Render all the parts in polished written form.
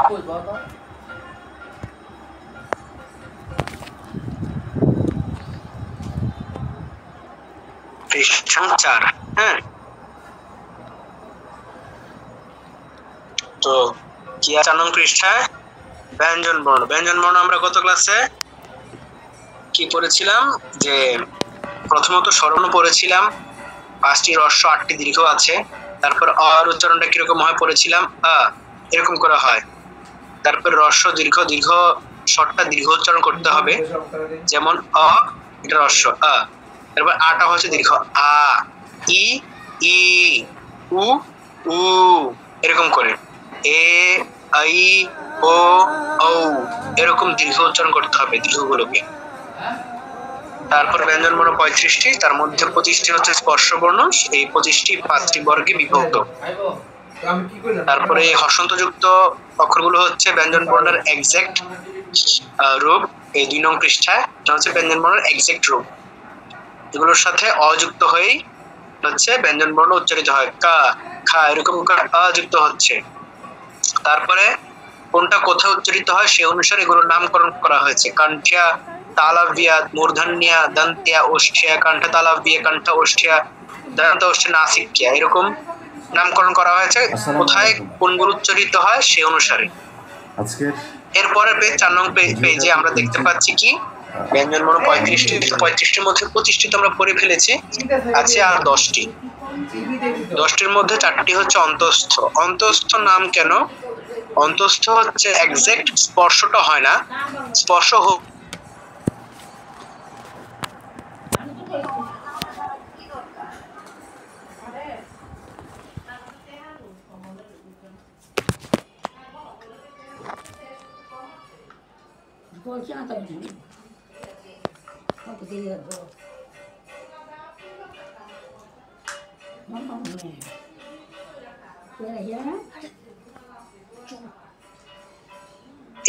পৃষ্ঠা 4। হ্যাঁ, তো কি আছে 4 নং পৃষ্ঠায়? ব্যঞ্জন বর্ণ। ব্যঞ্জন বর্ণ আমরা গত ক্লাসে কি পড়েছিলাম? যে প্রথমত স্বরবর্ণ পড়েছিলাম, 5টি হ্রস্ব 8টি দীর্ঘ আছে। তারপর অর উচ্চারণটা কিরকম হয় পড়েছিলাম, আ এরকম করা হয়। তারপর হ্রস্ব দীর্ঘ, দীর্ঘ শর্টটা দীর্ঘ উচ্চারণ করতে হবে, যেমন অ, এটা হ্রস্ব আ। তারপর আটা হচ্ছে দীর্ঘ আ, ই ই, উ উ, এরকম করে এ আই ও ঔ এরকম দীর্ঘ উচ্চারণ করতে হবে দীর্ঘগুলোকে। তারপর ব্যঞ্জন বর্ণ 35টি, তার মধ্যে 25টি হচ্ছে স্পর্শ বর্ণ, এই 25টি 5টি বর্গে বিভক্ত। তারপরে হর্ষন্তযুক্ত অক্ষরগুলো হচ্ছে ব্যঞ্জন বর্ণের এক্সাক্ট রূপ, এই 2 নং পৃষ্ঠায় এটা হচ্ছে ব্যঞ্জন বর্ণের এক্সাক্ট রূপ। এগুলোর সাথে অযুক্ত হয়েই হচ্ছে ব্যঞ্জন বর্ণ উচ্চারিত হয়, কা খা এরকম অযুক্ত হচ্ছে। তারপরে কোনটা কোথায় উচ্চারিত হয় সে অনুসারে এগুলোর নামকরণ করা হয়েছে। কণ্ঠ্যা, তালব্যা, মূর্ধন্যা, দন্ত্যা, ওষ্ঠ্যা, কণ্ঠ তালব্যা, কণ্ঠ ওষ্ঠ্যা, দন্ত ওষ্ঠ্যা, নাসিক্যা, এরকম নামকরণ করা হয়েছে কোথায় কোনগুলো উচ্চারিত হয় সে অনুসারে। এরপরের পেজ 4 নং পেজে আমরা দেখতে পাচ্ছি কি ব্যঞ্জন বর্ণ 35টি, 35টির মধ্যে 25টি তো আমরা পড়ে ফেলেছি, আছে আর 10টি। 10টির মধ্যে 4টি হচ্ছে অন্তস্থ। অন্তস্থ নাম কেন? অন্তস্থ হচ্ছে এক্সাক্ট স্পর্শটা হয় না, স্পর্শ হোক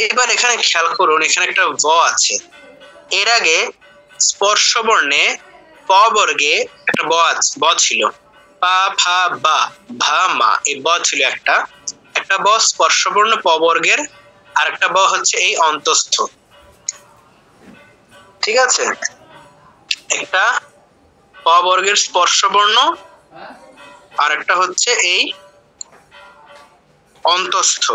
এবার এখানে খেয়াল করুন, এখানে একটা ব আছে। এর আগে স্পর্শ বর্ণে প বর্গে একটা ব ছিল, পা ফা বা ভা মা, এই ব ছিল একটা ব স্পর্শ বর্ণ প বর্গের, আর একটা ব হচ্ছে এই অন্তস্থ। ঠিক আছে, একটা প বর্গের স্পর্শ বর্ণ আর একটা হচ্ছে এই অন্তস্থ।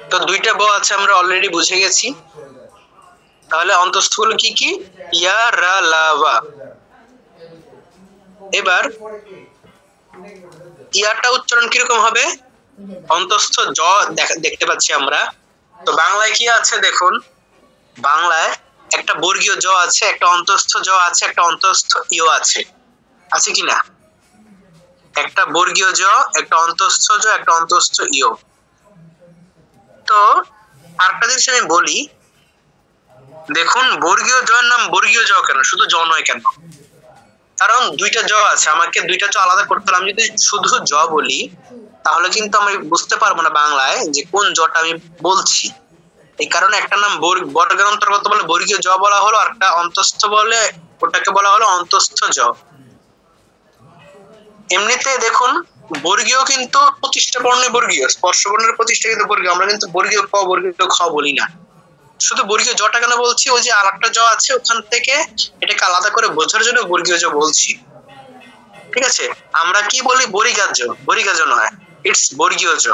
তো 2টা ব আছে আমরা অলরেডি বুঝে গেছি। তাহলে অন্তস্থ গুলো কি কি? ইয়া, রা, লা, ওয়া। এবার ইয়াটা উচ্চারণ কিরকম হবে? অন্তস্থ জ দেখতে পাচ্ছি আমরা। তো বাংলায় কি আছে দেখুন, বাংলায় একটা বর্গীয় জ আছে, একটা অন্তস্থ জ আছে, একটা অন্তস্থ ইয় আছে, আছে কিনা? একটা বর্গীয় জ, একটা অন্তস্থ জ, একটা অন্তস্থ ইয়। তো আরেকটা জিনিস আমি বলি, দেখুন বর্গীয় জ এর নাম বর্গীয় জ কেন? শুধু জ নয় কেন? কারণ 2টা জ আছে, আমাকে 2টা জ আলাদা করতে হবে। আমি যদি শুধু জ বলি তাহলে কিন্তু আমি বুঝতে পারবো না বাংলায় যে কোন জটা আমি বলছি। এই কারণে একটা নাম বর্গের অন্তর্গত বলে বর্গীয় জ বলা হলো, আর একটা অন্তস্থ বলে ওটাকে বলা হলো অন্তস্থ জ। এমনিতে দেখুন বর্গীয় কিন্তু 25টা বর্ণ বর্গীয়, স্পর্শ বর্ণের 25টা কিন্তু বর্গীয়। আমরা কিন্তু বর্গীয় ক, বর্গীয় খ বলি না। শুধু বর্গীয় জটা কেন বলছি? ওই যে আরেকটা জ আছে ওখান থেকে এটাকে আলাদা করে বোঝার জন্য বর্গীয় জ বলছি। ঠিক আছে, আমরা কি বলি? বর্গীয় জ, বর্গীয় জ নয়, ইটস বর্গীয় জ,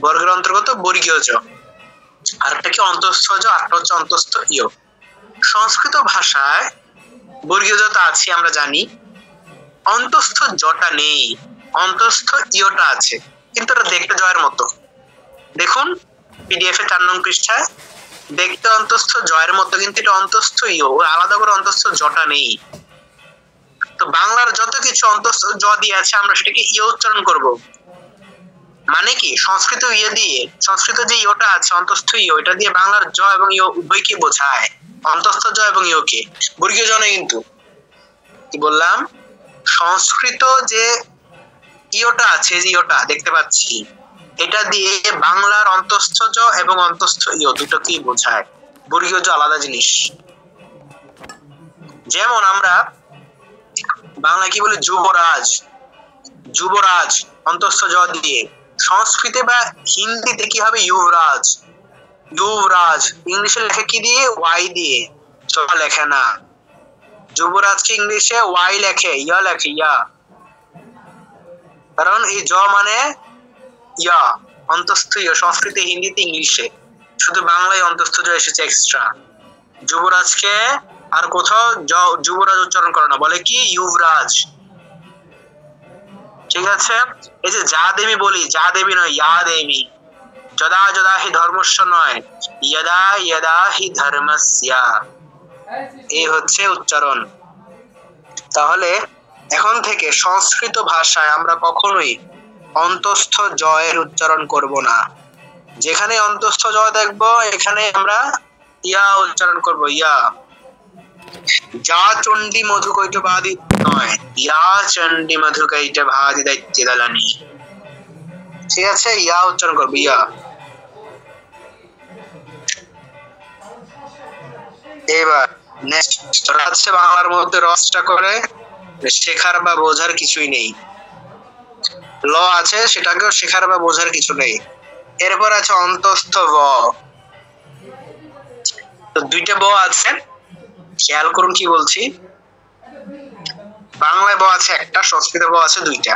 বর্গের অন্তর্গত বর্গীয় জ। আরেকটা কি অন্তস্থ জ, আরেকটা হচ্ছে অন্তস্থ ইয়। সংস্কৃত ভাষায় বর্গীয় জ আছে আমরা জানি, অন্তস্থ জটা নেই, অন্তস্থ ইয়টা আছে, কিন্তু এটা দেখতে জয়ের মতো। দেখুন পিডিএফ এ 4 নং পৃষ্ঠায় দেখতে অন্তস্থ জয়ের মতো, কিন্তু এটা অন্তস্থ ইয়, আলাদা করে অন্তস্থ জটা নেই। তো বাংলার যত কিছু অন্তস্থ জ দিয়ে আছে আমরা সেটাকে ইয় উচ্চারণ করব। মানে কি সংস্কৃত ইয়ে দিয়ে, সংস্কৃত যে ইয়টা আছে অন্তস্থ ইয়, এটা দিয়ে বাংলার জ এবং ইয় উভয়কে বোঝায়, অন্তস্থ জ এবং ইয়কে, বর্গীয় জ নয়। কিন্তু কি বললাম? সংস্কৃত যে ইয়টা আছে, যে ইয়টা দেখতে পাচ্ছি, এটা দিয়ে বাংলার অন্তস্থ জ এবং অন্তস্থ ইয় দুটোকেই বোঝায়, বর্গীয় জ আলাদা জিনিস। যেমন আমরা বাংলা কি বলি? যুবরাজ, যুবরাজ অন্তস্থ জ দিয়ে। সংস্কৃতে বা হিন্দিতে কি হবে? ইউবরাজ। যুবরাজ ইংলিশে লেখে কি দিয়ে? ওয়াই দিয়ে। জ লেখে না। যুবরাজকে ইংলিশে ওয়াই লেখে, ইয়া লেখে, ইয়া। কারণ এই জ মানে ইয়া, অন্তস্থ ইয়া। সংস্কৃতে, হিন্দিতে, ইংলিশে, শুধু বাংলায় অন্তস্থ জ এসেছে এক্সট্রা। যুবরাজকে আর কোথাও যুবরাজ উচ্চারণ করে না, বলে কি? ইউবরাজ। ঠিক আছে? এই যে যা দেবী বলি, যা দেবী নয়, ইয়া দেবী। যদা যদা হি ধর্মস্য নয়, ইয়দা ইয়দা হি ধর্মস্য। এই হচ্ছে উচ্চারণ। তাহলে এখন থেকে সংস্কৃত ভাষায় আমরা কখনোই অন্তস্থ জ এর উচ্চারণ করব না। যেখানে অন্তস্থ জ দেখব এখানে আমরা ইয়া উচ্চারণ করব, ইয়া। যা চণ্ডী মধু কৈট বাদি নয়, ইয়া চণ্ডী মধু কৈট ভাদি দৈত্য দলানি। ঠিক আছে? ইয়া উচ্চারণ করব, ইয়া। এবার নেক্সট আছে বাংলার মধ্যে রসটা করে শেখার বা বোঝার কিছুই নেই। ল আছে, সেটাকেও শেখার বা বোঝার কিছু নেই। এরপর আছে অন্তস্থ ব। তো দুইটা ব আছে, খেয়াল করুন কি বলছি। বাংলায় ব আছে একটা, সংস্কৃতে ব আছে দুইটা।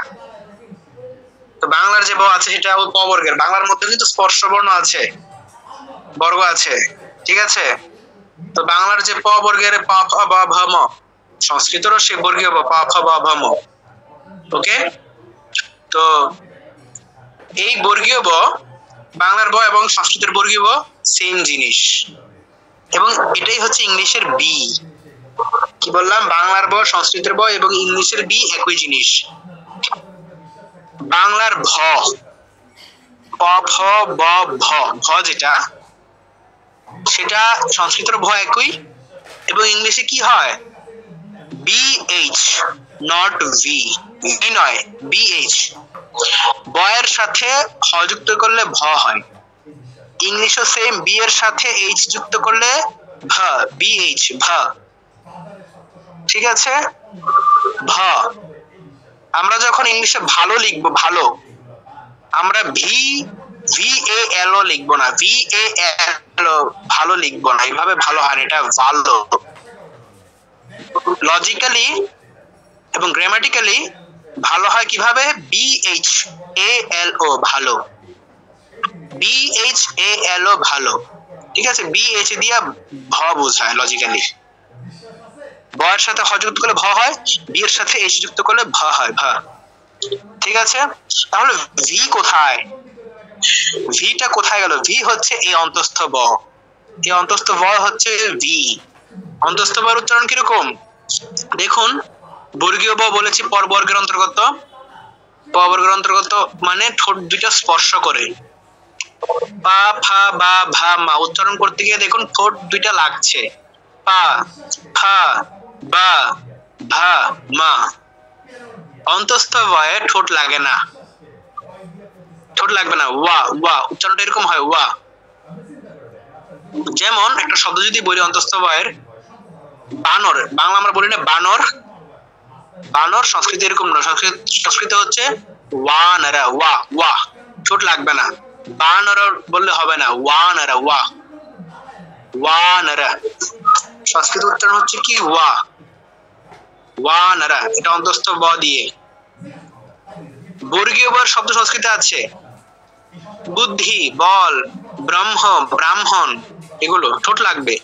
তো বাংলার যে ব আছে সেটা প বর্গের। বাংলার মধ্যে কিন্তু স্পর্শ বর্ণ আছে, বর্গ আছে। ঠিক আছে? তো বাংলার যে প বর্গের প ফ ব ভ ম, সংস্কৃতেরও সে বর্গীয় ব প ফ ব ভ ম। ওকে? তো এই বর্গীয় ব, বাংলার ব এবং সংস্কৃতের বর্গীয় ব সেম জিনিস, এবং এটাই হচ্ছে ইংলিশের বি। কি বললাম? বাংলার ব, সংস্কৃতের ব এবং ইংলিশের বি একই জিনিস। বাংলার ভ, প ফ ব ভ, ভ যেটা, সেটা সংস্কৃতের ভ একই, এবং ইংলিশে কি হয়? BH, not V. ভি নয়, বিএইচ। ব এর সাথে হ যুক্ত করলে ভ হয়। ইংলিশও সেম, বি এর সাথে এইচ যুক্ত করলে ভ, বিএইচ, ভ। ঠিক আছে? ভ। আমরা যখন ইংলিশে ভালো লিখবো, ভালো, আমরা ভি ভি এ এল ও লিখবো না, ভি এ এল ও, ভালো লিখবো না, এইভাবে ভালো হয় না, এটা ভালো। লজিক্যালি এবং গ্রামাটিক্যালি ভালো হয় কিভাবে? বিএইচ এ এল ও, ভালো। বিএইচ এ এল ও, ভালো। ঠিক আছে? বিএইচ দিয়া ভ বোঝায় লজিক্যালি। ব এর সাথে হ যুক্ত করলে ভ হয়, বি এর সাথে এইচ যুক্ত করলে ভ হয়, ভ। ঠিক আছে? তাহলে ভি কোথায়? ভিটা কোথায় গেল? ভি হচ্ছে এই অন্তস্থ ব। এই অন্তস্থ ব হচ্ছে ভি। অন্তস্থ ব এর উচ্চারণ কিরকম দেখুন। বর্গীয় ব বলেছি পর বর্গের অন্তর্গত। প বর্গের অন্তর্গত মানে ঠোঁট দুইটা স্পর্শ করে। পা ফা বা ভা মা উচ্চারণ করতে গিয়ে দেখুন ঠোঁট দুইটা লাগছে। পা ফা বা ভা মা। অন্তস্থ বয়ে ঠোঁট লাগে না, ঠোঁট লাগবে না। ওয়া, ওয়া উচ্চারণটা এরকম হয়, ওয়া। যেমন একটা শব্দ যদি বলি অন্তস্থ বয়ের, বানর, বাংলা আমরা বলি না বানর, বানর সংস্কৃত এরকম না। সংস্কৃত হচ্ছে ওয়ানারা, ওয়া, ওয়া, ঠোঁট লাগবে না। বানর বললে হবে না, ওয়ানারা, ওয়া, ওয়ানারা। সংস্কৃত উচ্চারণ হচ্ছে কি? ওয়া, ওয়ানারা। এটা অন্তস্থ ব দিয়ে। বর্গীয় বর শব্দ সংস্কৃতে আছে, বুদ্ধি, বল, ব্রহ্ম, ব্রাহ্মণ, এগুলো ঠোঁট লাগবে।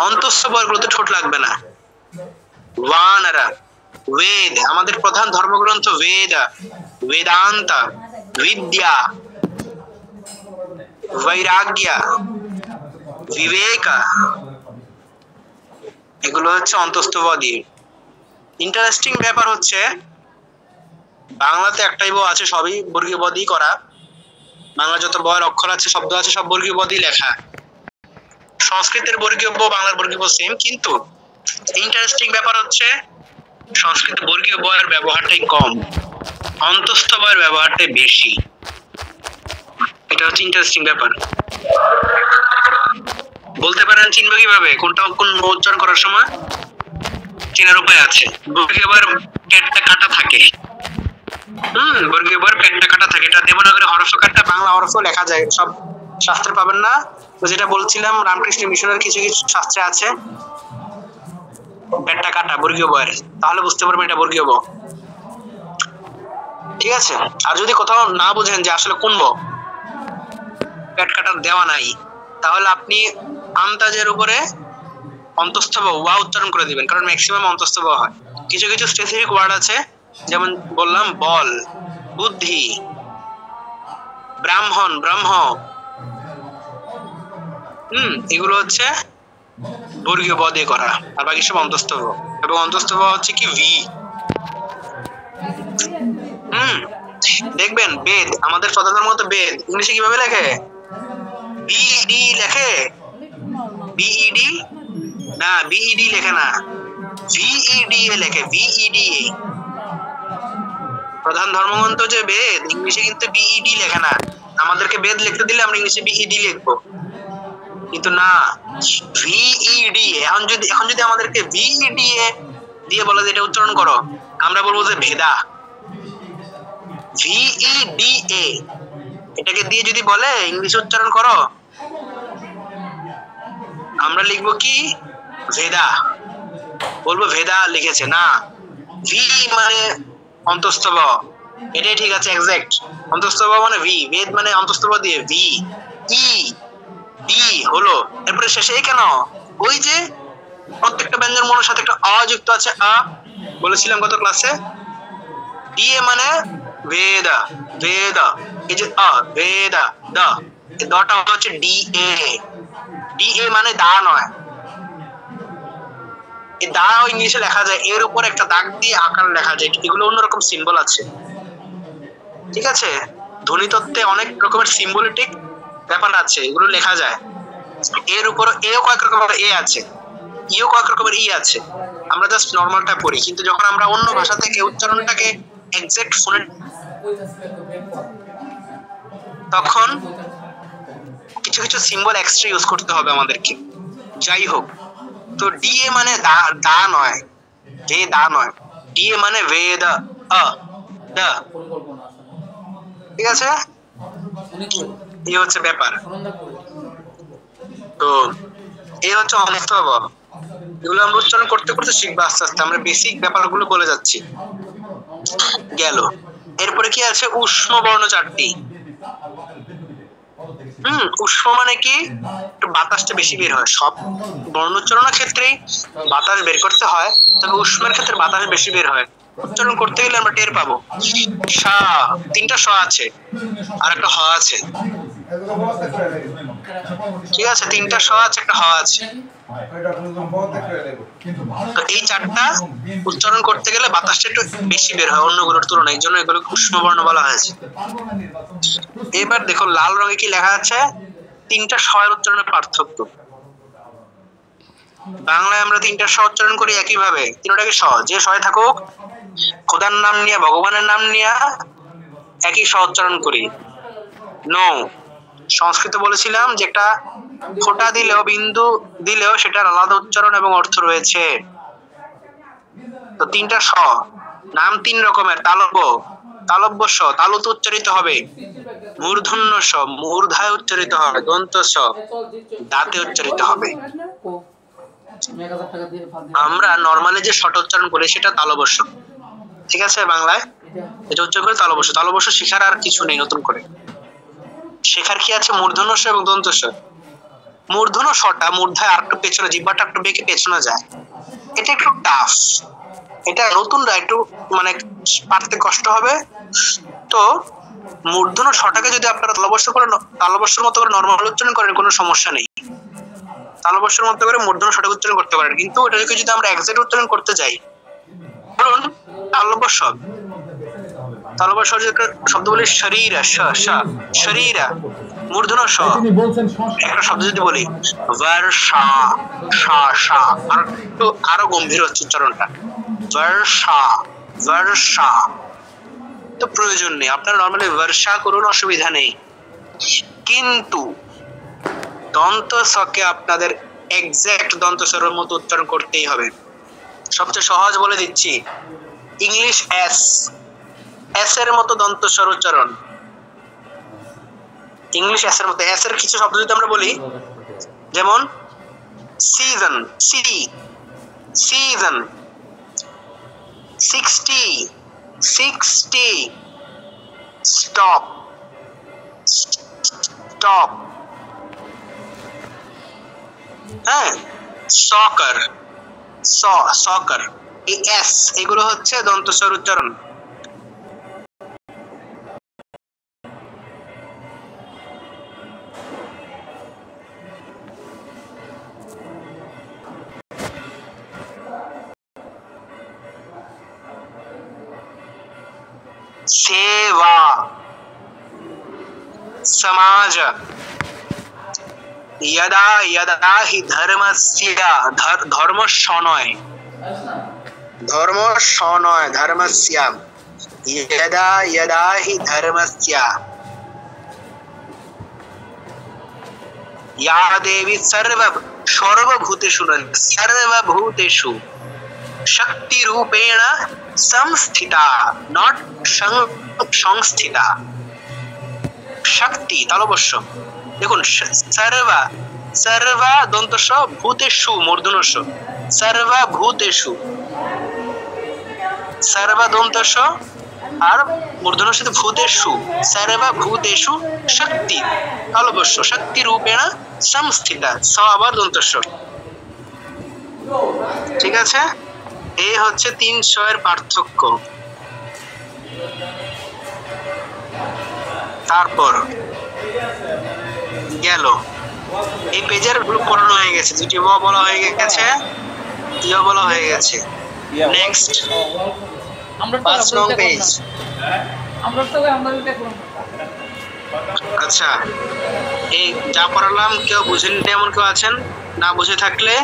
অন্তস্থ বর্গগুলোতে ঠোঁট লাগবে না। ওয়ানারা। বেদ, আমাদের প্রধান ধর্মগ্রন্থ বেদ, বেদান্ত, বিদ্যা, বৈরাগ্য, বিবেক, এগুলো হচ্ছে অন্তস্থ ব দিয়ে। ইন্টারেস্টিং ব্যাপার হচ্ছে বাংলাতে একটাই ব আছে, সবই বর্গীয় ব দিয়ে করা। বাংলা যত বয়ের অক্ষর আছে, শব্দ আছে, সব বর্গীয় ব দিয়ে লেখা। সংস্কৃতের বর্গীয় ব, বাংলার বর্গীয় ব সেম, কিন্তু ইন্টারেস্টিং ব্যাপার হচ্ছে সংস্কৃত বর্গীয় ব এর ব্যবহারটাই কম, অন্তস্থ ব এর ব্যবহারটাই বেশি। এটা হচ্ছে ইন্টারেস্টিং ব্যাপার। বলতে পারেন চিনব কিভাবে কোনটা কোন উচ্চারণ করার সময়? চেনার উপায় আছে। বর্গীয় ব এর ক্যাটটা কাটা থাকে, বর্গীয় বর পেটটা কাটা থাকে, এটা দেবনাগরী হরফ কাটা, বাংলা হরফও লেখা যায়, সব শাস্ত্রে পাবেন না। তো যেটা বলছিলাম রামকৃষ্ণ মিশনের কিছু কিছু শাস্ত্রে আছে পেটটা কাটা বর্গীয় বয়ের, তাহলে বুঝতে পারবেন এটা বর্গীয় ব। ঠিক আছে, আর যদি কোথাও না বুঝেন যে আসলে কোন ব পেট কাটার দেওয়া নাই, তাহলে আপনি আন্তাজের উপরে অন্তস্থ ব ওয়া উচ্চারণ করে দিবেন, কারণ ম্যাক্সিমাম অন্তস্থ ব হয়। কিছু কিছু স্পেসিফিক ওয়ার্ড আছে, যেমন বললাম বল, বুদ্ধি, ব্রাহ্মণ, ব্রহ্ম, এগুলো হচ্ছে বর্গীয় ব দিয়ে করা, আর বাকি সব অন্তস্থ ব। এবং অন্তস্থ ব হচ্ছে কি ভি। দেখবেন বেদ, আমাদের সনাতন ধর্ম তো বেদ ইংলিশে কিভাবে লেখে? বিইডি লেখে, বিইডি না, বিইডি লেখে না, ভিইডি এ লেখে, ভিইডি। প্রধান ধর্মগ্রন্থ যে বেদ, ইংলিশে কিন্তু বিইডি লেখে না। আমাদেরকে বেদ লিখতে দিলে আমরা ইংলিশে বিইডি লিখবো, কিন্তু না, ভিইডি। এখন যদি আমাদেরকে ভিইডি এ দিয়ে বলে যে এটা উচ্চারণ করো, আমরা বলবো যে ভেদা। ভিইডি এ এটাকে দিয়ে যদি বলে ইংলিশে উচ্চারণ করো, আমরা লিখবো কি ভেদা, বলবো ভেদা লিখেছে না। ভি মানে অন্তস্থ ব, এটাই ঠিক আছে, এক্সাক্ট। অন্তস্থ ব মানে ভি, বেদ মানে অন্তস্থ ব দিয়ে ভি, ই ডি হলো, এরপরে শেষে কেন? ওই যে প্রত্যেকটা ব্যঞ্জন বর্ণের সাথে একটা অ যুক্ত আছে, আ বলেছিলাম গত ক্লাসে। ডি এ মানে বেদা, বেদা, এই যে আ বেদা, দা, এই দটা হচ্ছে ডি এ। ডি এ মানে দা নয়, এই দা ইংলিশে লেখা যায়, এর উপর একটা দাগ দিয়ে আকার লেখা যায়, এগুলো অন্যরকম সিম্বল আছে। ঠিক আছে, ধ্বনিতত্ত্বে অনেক রকমের সিম্বলিটিক ব্যাপার আছে, এগুলো লেখা যায়। এর উপর এও কয়েক রকমের এ আছে, ইও কয়েক রকমের ই আছে, আমরা জাস্ট নরমালটা পড়ি, কিন্তু যখন আমরা অন্য ভাষা থেকে উচ্চারণটাকে এক্সাক্ট ফোনে, তখন কিছু কিছু সিম্বল এক্সট্রা ইউজ করতে হবে আমাদেরকে। যাই হোক, তো ডিএ মানে দা নয়, দা নয়, ডিএ মানে বেদ, আ দা। ঠিক আছে, এই হচ্ছে ব্যাপার। তো এই হচ্ছে অন্তস্থ ব, এগুলো আমরা উচ্চারণ করতে করতে শিখবো আস্তে আস্তে, আমরা বেসিক ব্যাপারগুলো বলে যাচ্ছি। গেল, এরপরে কি আছে? উষ্ম বর্ণ চারটি। উষ্ম মানে কি? একটু বাতাসটা বেশি বের হয়, সব বর্ণ উচ্চারণের ক্ষেত্রেই বাতাস বের করতে হয়, তবে উষ্মের ক্ষেত্রে বাতাস বেশি বের হয়। উচ্চারণ করতে গেলে আমরা টের পাবো। সা, তিনটা স আছে আর একটা হ আছে। ঠিক আছে, তিনটা স আছে, একটা হ আছে। তো এই চারটা উচ্চারণ করতে গেলে বাতাসটা একটু বেশি বের হয় অন্যগুলোর তুলনায়, এই জন্য এগুলো উষ্ম বর্ণ বলা হয়েছে। এবার দেখো লাল রঙে কি লেখা আছে? তিনটা স এর উচ্চারণের পার্থক্য। বাংলায় আমরা তিনটা স উচ্চারণ করি একই ভাবে, তিনটাকে স, যে সয় থাকুক, খোদার নাম নিয়ে, ভগবানের নাম নিয়ে একই স উচ্চারণ করি। নো, সংস্কৃত বলেছিলাম যে একটা ফোঁটা দিলেও, বিন্দু দিলেও সেটার আলাদা উচ্চারণ এবং অর্থ রয়েছে। তো তিনটা স, নাম তিন রকমের, তালব্য, তালব্য স, তালুতে উচ্চারিত হবে, মূর্ধন্য স, মূর্ধায় উচ্চারিত হবে, দন্ত স, দাঁতে উচ্চারিত হবে। আমরা নরমালি যে শট উচ্চারণ করি সেটা তালবস্য। ঠিক আছে, বাংলায় এটা উচ্চারণ করে তালবস্য। তালবস্য শেখার আর কিছু নেই নতুন করে, শেখার কি আছে? মূর্ধন্য স এবং দন্ত স। মূর্ধন্য শটা মূর্ধায় আর একটু পেছনে, জিহ্বাটা একটু বেঁকে পেছনে যায়, এটা একটু টাফ, এটা নতুনরা একটু মানে পারতে কষ্ট হবে। তো মূর্ধন্য শটাকে যদি আপনারা তালবস্যের মতো করে নরমাল উচ্চারণ করেন, কোনো সমস্যা নেই, তালবস্যের মতো করে মূর্ধন্য শটাকে উচ্চারণ করতে পারেন। কিন্তু এটাকে যদি আমরা এক্সাক্ট উচ্চারণ করতে যাই, ধরুন তালবস্য, তালবস্য শব্দ বলি শরীরা, শরীরা, মূর্ধন্য স, একটা শব্দ যদি বলি বর্ষা, সা, আরো গম্ভীর হচ্ছে উচ্চারণটা, বর্ষা, বর্ষা। তো প্রয়োজন নেই, আপনারা নরমালি বর্ষা করুন, অসুবিধা নেই, কিন্তু দন্ত সকে আপনাদের এক্সাক্ট দন্ত স্বরের মতো উচ্চারণ করতেই হবে। সবচেয়ে সহজ বলে দিচ্ছি, ইংলিশ এস, এস এর মতো দন্ত স্বর উচ্চারণ, ইংলিশ এস এর মতো। এস এর কিছু শব্দ যদি আমরা বলি, যেমন সিজন, সিজন, 60, 60, স্টপ, স্টপ, হ্যাঁ, সকার, সকার, এই এস এগুলো হচ্ছে দন্তস্বর উচ্চারণ। सेवा, समाज, यदा यदा हि धर्मस्य, धर्मस्य नয়, धर्मस्य नয়, धर्मस्य, यदा यदा हि धर्मस्य, या देवी सर्वभूतेषु, सर्वभूतेषु शक्ति रूपेण संस्थिता, नॉट সংস্থিতা, শক্তি তালবস্য। দেখুন সর্বা, সর্বা দন্তস্ব, ভূতেষু মূর্ধন্যস্ব, সর্বভূতেষু, সর্বা দন্তস্ব আর মূর্ধন্যস্ব ভূতেষু, সর্বভূতেষু শক্তি তালবস্য, শক্তি রূপেণ সংস্থিতা, স আবার দন্তস্ব। ঠিক আছে, এই হচ্ছে 300 এর পার্থক্য। তারপর গেল এই পেজের গ্রুপ পড়ানো হয়ে গেছে, দুটি ব বলা হয়ে গেছে, ইয়া বলা হয়ে গেছে। নেক্সট আমরা 5 নং পেজ। আমরা তো দেখলাম। আচ্ছা, এই যা পড়ালাম কেউ বুঝেন এমন কেউ আছেন? না বুঝে থাকলে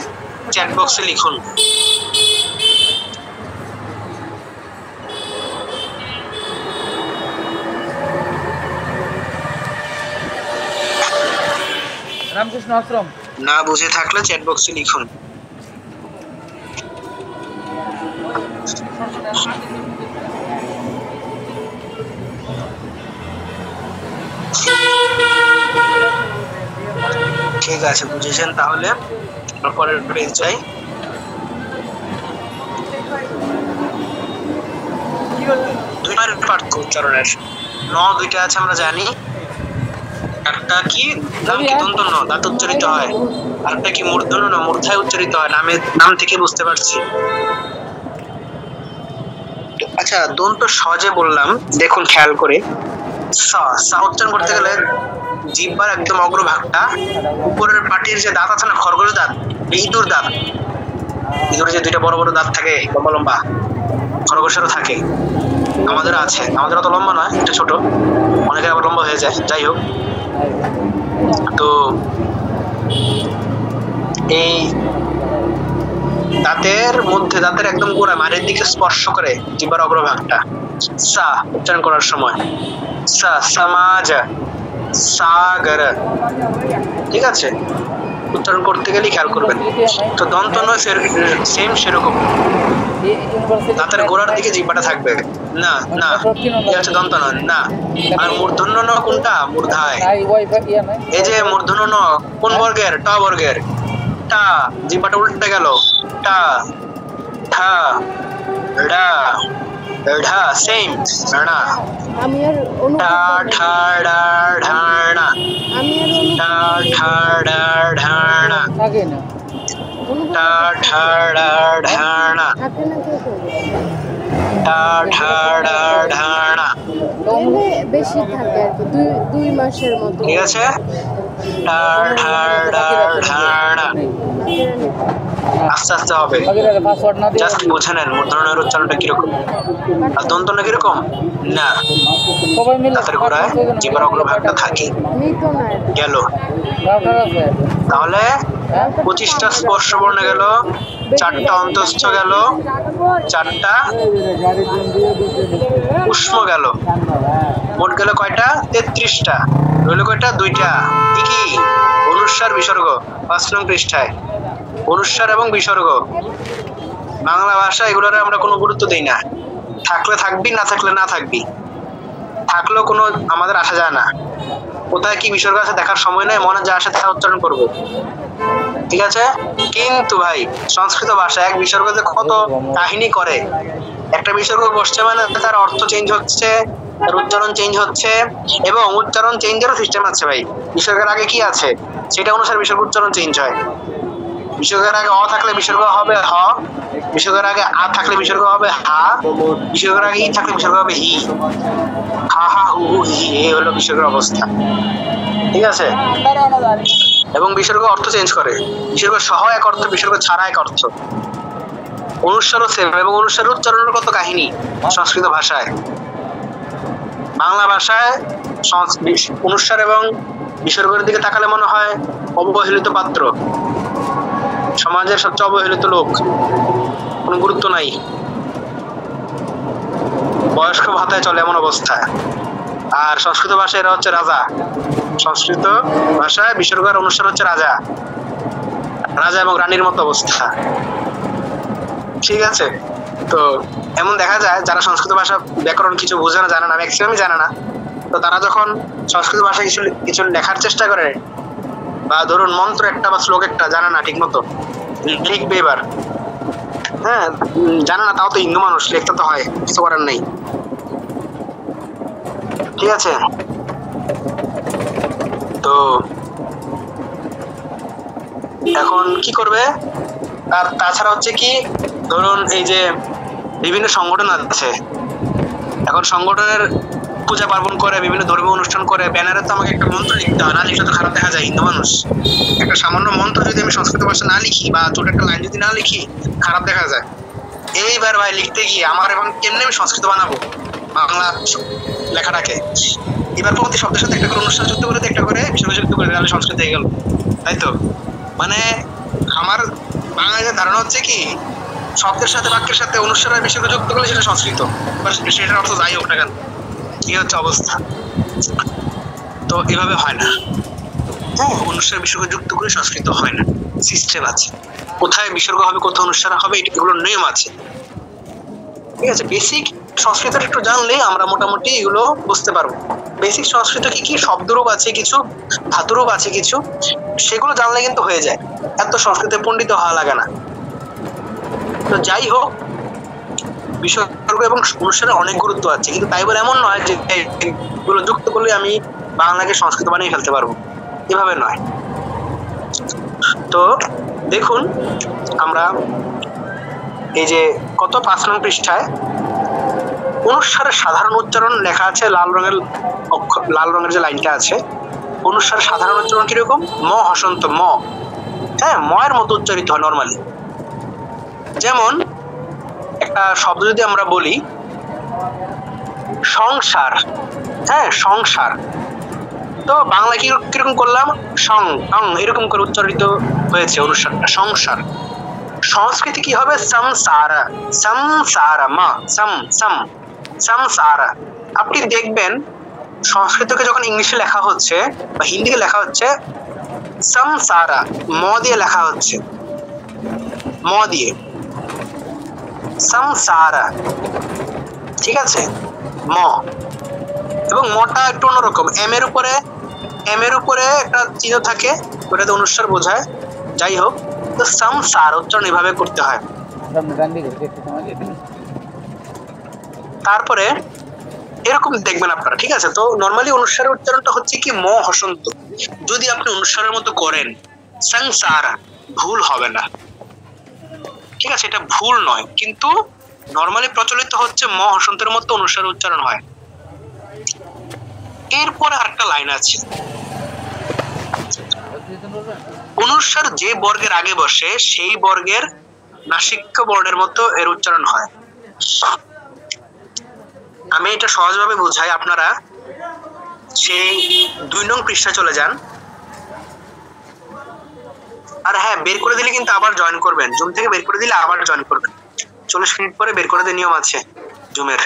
চ্যাট বক্সে লিখুন। রামকৃষ্ণ আশ্রম না বুঝে থাকলে চ্যাট বক্সে লিখুন। ঠিক আছে, বুঝেছেন তাহলে পরের পেজ যাই। দুইবার পার্থক্য উচ্চারণের, ন দুইটা আছে আমরা জানি। একটা কি নাম কি দন্ত ন, দাঁত উচ্চারিত হয়, আরেকটা কি মূর্ধন্য ন, মূর্ধায় উচ্চারিত হয়, নাম থেকে বুঝতে পারছি। আচ্ছা, দন্ত সজে বললাম, দেখুন খেয়াল করে, সা উচ্চারণ করতে গেলে জিহ্বার একদম অগ্রভাগটা, উপরের পাটির যে দাঁত আছে না, খরগোশ দাঁত, ইঁদুর দাঁত, ইঁদুরের যে দুইটা বড় বড় দাঁত থাকে লম্বা লম্বা, খরগোশেরও থাকে, আমাদের আছে, আমাদের অত লম্বা নয়, একটু ছোট, অনেকে আবার লম্বা হয়ে যায়। যাই হোক, তো এই দাঁতের মধ্যে, দাঁতের একদম গোড়া মাঝের দিকে স্পর্শ করে জিহ্বার অগ্রভাগটা, সা উচ্চারণ করার সময়, সা, সমাজ, সাগর। ঠিক আছে, উচ্চারণ করতে গেলে খেয়াল করবেন। তো দন্ত নয় সেম সেরকম, দাঁতের গোড়ার দিকে জিহ্বাটা থাকবে। না না, এটা হচ্ছে দন্ত নয় না। আর মূর্ধন্য ন কোনটা? মূর্ধায়। এই যে মূর্ধন্য ন কোন বর্গের? ট বর্গের। টা, জিহ্বাটা উল্টে গেল, টা, ঠা, ড়া, ঢা, সেম ড়া, টা, ঠা, ড়া, ঢা, ড়া, টা, ঠা, ড়া, ঢা, ড়া, টা, ঠা, ড়া, ঢা, ড়া, টা, ঠা, ড়া, ঢা, ড়া। বেশি থাকে আর কি, 2 মাসের মতো। ঠিক আছে, টা, ঠা, ড়া, ঢা, ড়া। আস্তে আস্তে হবে, জাস্ট বুঝে নেন মূর্ধন্যের উচ্চারণটা কিরকম আর দন্তন্য কিরকম। না, দাঁতের গোড়ায় জিহ্বার অগ্রভাগটা থাকে। গেল, তাহলে 25টা স্পর্শ বর্ণ গেল, 4টা অন্তস্থ গেল, 4টা উষ্ম গেল, মোট গেল কয়টা? 33টা। রইল কয়টা? 2টা। কি কি? অনুস্বার, বিসর্গ। 5 নং পৃষ্ঠায় অনুস্বার এবং বিসর্গ। বাংলা ভাষা এগুলোর আমরা কোনো গুরুত্ব দেই না, থাকলে থাকবি, না থাকলে না থাকবি, থাকলেও কোনো আমাদের আসা যায় না। কোথায় কি বিসর্গ আছে দেখার সময় নেই, মনে যা আসে তা উচ্চারণ করবো, ঠিক আছে। কিন্তু ভাই সংস্কৃত ভাষা এক বিসর্গতে কত কাহিনী করে। একটা বিসর্গ বসছে মানে তার অর্থ চেঞ্জ হচ্ছে, তার উচ্চারণ চেঞ্জ হচ্ছে, এবং উচ্চারণ চেঞ্জেরও সিস্টেম আছে ভাই। বিসর্গের আগে কি আছে সেটা অনুসারে বিসর্গ উচ্চারণ চেঞ্জ হয়। বিসর্গের আগে অ থাকলে বিসর্গ হবে হ, বিসর্গের আগে আ থাকলে বিসর্গ হবে হা, বিসর্গের আগে ই থাকলে বিসর্গ হবে হি। হা হা হু হু হি, এই হলো বিসর্গের অবস্থা, ঠিক আছে। এবং বিসর্গ অর্থ চেঞ্জ করে, বিসর্গ সহ এক অর্থ, বিসর্গ ছাড়া এক অর্থ। অনুস্বারও সেম, এবং অনুস্বারের উচ্চারণের কত কাহিনী সংস্কৃত ভাষায়। বাংলা ভাষায় অনুস্বার এবং বিসর্গের দিকে তাকালে মনে হয় অবহেলিত পাত্র, সমাজের সবচেয়ে অবহেলিত লোক, কোনো গুরুত্ব নাই, বয়স্ক ভাতায় চলে এমন অবস্থা। আর সংস্কৃত ভাষায় এরা হচ্ছে রাজা, সংস্কৃত ভাষায় বিসর্গ আর অনুস্বার হচ্ছে রাজা, রাজা এবং রানীর মতো অবস্থা, ঠিক আছে। তো এমন দেখা যায় যারা সংস্কৃত ভাষা ব্যাকরণ কিছু বোঝে না, জানে না, ম্যাক্সিমামই জানে না, তো তারা যখন সংস্কৃত ভাষায় কিছু কিছু লেখার চেষ্টা করে, বা ধরুন মন্ত্র একটা বা শ্লোক একটা জানে না ঠিক মতো, লিখবে এবার, হ্যাঁ জানে না, তাও তো হিন্দু মানুষ, লিখতে তো হয়, কিছু করার নেই, ঠিক আছে। তো এখন কি করবে, তাছাড়া হচ্ছে কি, ধরুন এই যে বিভিন্ন সংগঠন আছে, এখন সংগঠনের পূজা পার্বণ করে, বিভিন্ন ধর্মীয় অনুষ্ঠান করে, ব্যানারে তো আমাকে একটা মন্ত্র লিখতে হয়, না লিখলে তো খারাপ দেখা যায় হিন্দু মানুষ। একটা সামান্য মন্ত্র যদি আমি সংস্কৃত ভাষা না লিখি, বা ছোট একটা লাইন যদি না লিখি, খারাপ দেখা যায়। এইবার ভাই লিখতে গিয়ে আমার এখন কেমনে আমি সংস্কৃত বানাবো বাংলা লেখাটাকে, এবার প্রতি শব্দের সাথে একটা করে অনুষ্ঠান যুক্ত করে, একটা করে বিসর্গ যুক্ত করে, তাহলে সংস্কৃত হয়ে গেল, তাই তো। মানে আমার বাংলাদেশের ধারণা হচ্ছে কি, শব্দের সাথে বাক্যের সাথে অনুষ্ঠান আর বিসর্গ যুক্ত করলে সেটা সংস্কৃত, সেটার অর্থ যাই হোক না কেন, এই হচ্ছে অবস্থা। তো এভাবে হয় না, হ্যাঁ, অনুষ্ঠান বিসর্গ যুক্ত করে সংস্কৃত হয় না, সিস্টেম আছে, কোথায় বিসর্গ হবে, কোথায় অনুষ্ঠান হবে, এগুলোর নিয়ম আছে, ঠিক আছে। বেসিক সংস্কৃত একটু জানলে আমরা মোটামুটি এগুলো বুঝতে পারবো। বেসিক সংস্কৃত কি কি শব্দরূপ আছে কিছু, ধাতুরূপ আছে কিছু, সেগুলো জানলে কিন্তু হয়ে যায়, এত সংস্কৃতে পণ্ডিত হওয়া লাগে না। তো যাই হোক, বিসর্গ এবং অনুষ্ঠানের অনেক গুরুত্ব আছে, কিন্তু তাই বলে এমন নয় যে এগুলো যুক্ত করলে আমি বাংলাকে সংস্কৃত বানিয়ে ফেলতে পারবো, এভাবে নয়। তো দেখুন আমরা এই যে কত 5 নং পৃষ্ঠায় অনুস্বারের সাধারণ উচ্চারণ লেখা আছে, লাল রঙের যে লাইনটা আছে, অনুস্বারের সাধারণ উচ্চারণ কিরকম, ম হসন্ত ম, হ্যাঁ ময়ের মতো উচ্চারিত হয় নর্মালি। যেমন একটা শব্দ যদি আমরা বলি সংসার, হ্যাঁ সংসার, তো বাংলা কিরকম করলাম, সং অং এরকম করে উচ্চারিত হয়েছে অনুষ্ঠানটা, সংসার। সংস্কৃতি কি হবে, সংসারা, সংসারা মা সম সম সংসারা। আপনি দেখবেন সংস্কৃতকে যখন ইংলিশে লেখা হচ্ছে বা হিন্দিতে লেখা হচ্ছে, সংসারা ম দিয়ে লেখা হচ্ছে, ম দিয়ে সংসারা, ঠিক আছে, ম, এবং মটা একটু অন্যরকম, এম এর উপরে একটা চিহ্ন থাকে, ওটাতে অনুস্বার বোঝায়, যাই হোক। তো সংসার উচ্চারণ এভাবে করতে হয়। তারপরে এরকম দেখবেন আপনারা, ঠিক আছে। তো নর্মালি অনুস্বারের উচ্চারণটা হচ্ছে কি ম হসন্ত, যদি আপনি অনুস্বারের মতো করেন সংসার, ভুল হবে না, ঠিক আছে, এটা ভুল নয়, কিন্তু নর্মালি প্রচলিত হচ্ছে ম হসন্তের মতো অনুস্বারের উচ্চারণ হয়। এরপরে আরেকটা লাইন আছে, অনুস্বার যে বর্গের আগে বসে সেই বর্গের নাসিক্য বর্ণের মতো এর উচ্চারণ হয়। আমি এটা সহজভাবে বুঝাই, আপনারা সেই 2 নং পৃষ্ঠা চলে যান। আর হ্যাঁ, বের করে দিলে কিন্তু আবার জয়েন করবেন, জুম থেকে বের করে দিলে আবার জয়েন করবেন, 40 মিনিট পরে বের করে দেওয়ার নিয়ম আছে জুমের।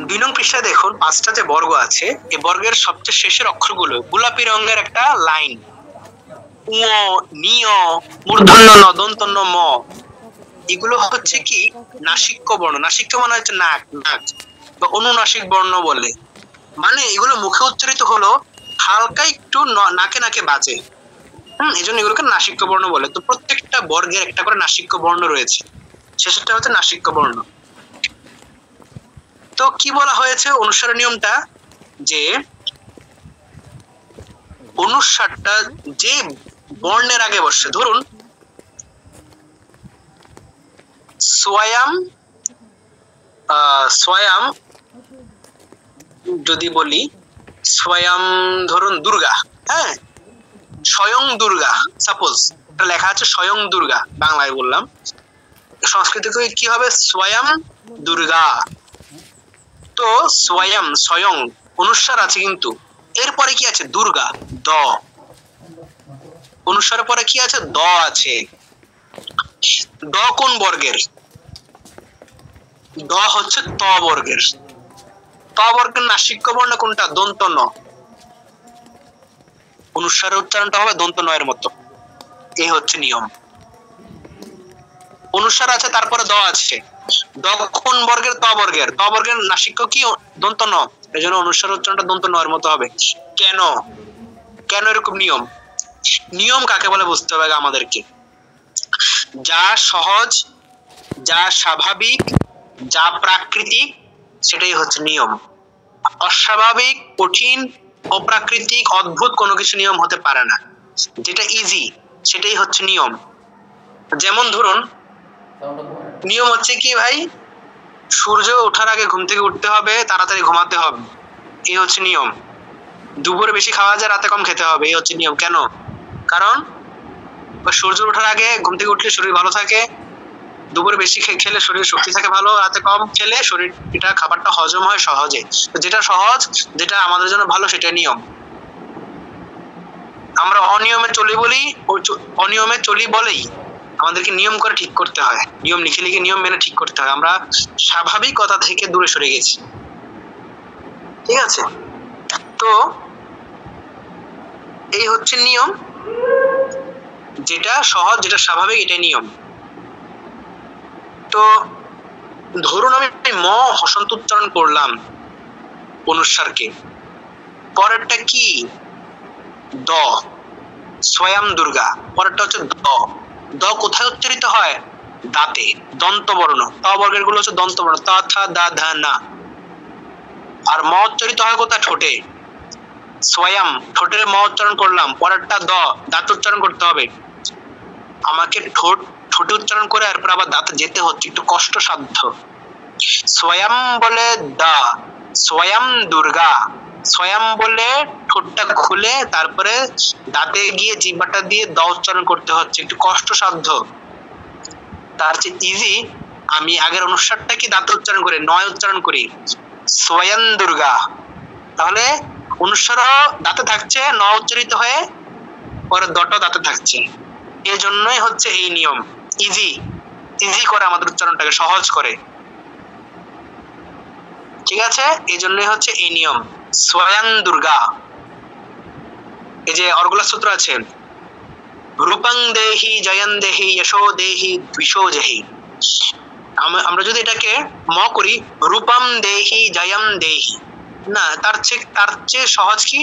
2 নং পৃষ্ঠায় দেখুন 5টা যে বর্গ আছে, এই বর্গের সবচেয়ে শেষের অক্ষরগুলো গোলাপি রঙের একটা লাইন, উ, নিয়, মূর্ধন্য ন, দন্তন্য ম, এগুলো হচ্ছে কি নাসিক্য বর্ণ। নাসিক্য মানে হচ্ছে নাক, নাক বা অনুনাসিক বর্ণ বলে। মানে এগুলো মুখে উচ্চারিত হলো হালকা একটু নাকে নাকে বাজে। এই জন্য এগুলোকে নাসিক্য বর্ণ বলে। তো প্রত্যেকটা বর্গের একটা করে নাসিক্য বর্ণ রয়েছে, শেষেরটা হচ্ছে নাসিক্য বর্ণ। তো কি বলা হয়েছে অনুসারী নিয়মটা, যে অনুসারটা যে বর্ণের আগে বসে, ধরুন সোয়াম, সোয়াম যদি বলি, স্বয়ং ধরুন দুর্গা, হ্যাঁ, স্বয়ং দুর্গা, সাপোজ এটা লেখা আছে স্বয়ং দুর্গা, বাংলায় বললাম, সংস্কৃতে কি হবে স্বয়ং দুর্গা। তো স্বয়ং, স্বয়ং অনুস্বার আছে, কিন্তু এরপরে কি আছে দুর্গা, দ, অনুস্বারের পরে কি আছে দ আছে। দ কোন বর্গের? দ হচ্ছে ত বর্গের। ত বর্গের নাসিক্য বর্ণ কোনটা? দন্ত ন। অনুস্বারের উচ্চারণটা হবে দন্ত ন এর মতো। এই হচ্ছে নিয়ম। অনুস্বার আছে, তারপরে দ আছে। দ কোন বর্গের? ত বর্গের। ত বর্গের নাসিক্য কি? দন্ত ন। এই জন্য অনুস্বার উচ্চারণটা দন্ত ন এর মতো হবে। কেন? কেন এরকম নিয়ম? নিয়ম কাকে বলে বুঝতে হবে আমাদেরকে। যা সহজ, যা স্বাভাবিক, যা প্রাকৃতিক, সেটাই হচ্ছে নিয়ম। অস্বাভাবিক, কঠিন, অপ্রাকৃতিক, অদ্ভুত কোনো কিছু নিয়ম হতে পারে না। যেটা ইজি সেটাই হচ্ছে নিয়ম। যেমন ধরুন, নিয়ম হচ্ছে কি ভাই, সূর্য ওঠার আগে ঘুম থেকে উঠতে হবে, তাড়াতাড়ি ঘুমাতে হবে, এই হচ্ছে নিয়ম। দুপুরে বেশি খাওয়া যায়, রাতে কম খেতে হবে, এই হচ্ছে নিয়ম। কেন? কারণ সূর্য ওঠার আগে ঘুম থেকে উঠলে শরীর ভালো থাকে, দুপুরে বেশি খেলে শরীর শক্তি থাকে ভালো, রাতে কম খেলে শরীর এটা খাবারটা হজম হয় সহজে। যেটা সহজ, যেটা আমাদের জন্য ভালো, সেটা নিয়ম। আমরা অনিয়মে চলি বলি, অনিয়মে চলি বলেই আমাদেরকে নিয়ম করে ঠিক করতে হয়, নিয়ম লিখে লিখে নিয়ম মেনে ঠিক করতে হয়। আমরা স্বাভাবিকতা থেকে দূরে সরে গেছি, ঠিক আছে? তো এই হচ্ছে নিয়ম, যেটা সহজ, যেটা স্বাভাবিক, এটাই নিয়ম। তো ধরুন আমি ম হসন্ত উচ্চারণ করলাম অনুস্বারকে, পরেরটা কি? দ, স্বয়ং দুর্গা। পরেরটা হচ্ছে দ। দ কোথায় উচ্চারিত হয়? দাঁতে, দন্ত বর্ণ। ত বর্গের গুলো হচ্ছে দন্ত বর্ণ, ত, থ, দা, ধা, না। আর ম উচ্চারিত হয় কোথায়? ঠোঁটে। স্বয়ং, ঠোঁটের ম উচ্চারণ করলাম। পরেরটা দ, দাঁত উচ্চারণ করতে হবে। আমাকে ঠোঁটে উচ্চারণ করে এরপর আবার দাঁতে যেতে হচ্ছে, একটু কষ্টসাধ্য। স্বয়ং বলে দা, স্বয়ং দুর্গা। স্বয়ং বলে ঠোঁটটা খুলে তারপরে দাঁতে গিয়ে জিহ্বাটা দিয়ে দ উচ্চারণ করতে হচ্ছে, একটু কষ্টসাধ্য। তার চেয়ে ইজি আমি আগের অনুস্বারটা কি দাঁতে উচ্চারণ করি, নয় উচ্চারণ করি, স্বয়ং দুর্গা। তাহলে অনুস্বার দাঁতে থাকছে, ন উচ্চারিত হয়ে পরে দটা দাঁতে থাকছে। এই জন্যই হচ্ছে এই নিয়ম, ইজি ইজি করে আমাদের উচ্চারণটাকে সহজ করে, ঠিক আছে? এই জন্যই হচ্ছে এই নিয়ম, স্বয়ং দুর্গা। এই যে অর্গলা সূত্র আছে, রূপং দেহি জয়ং দেহি যশো দেহি দ্বিষো দেহি। আমরা যদি এটাকে ম করি, রূপম দেহি জয়ং দেহি, না, তার চেয়ে সহজ কি,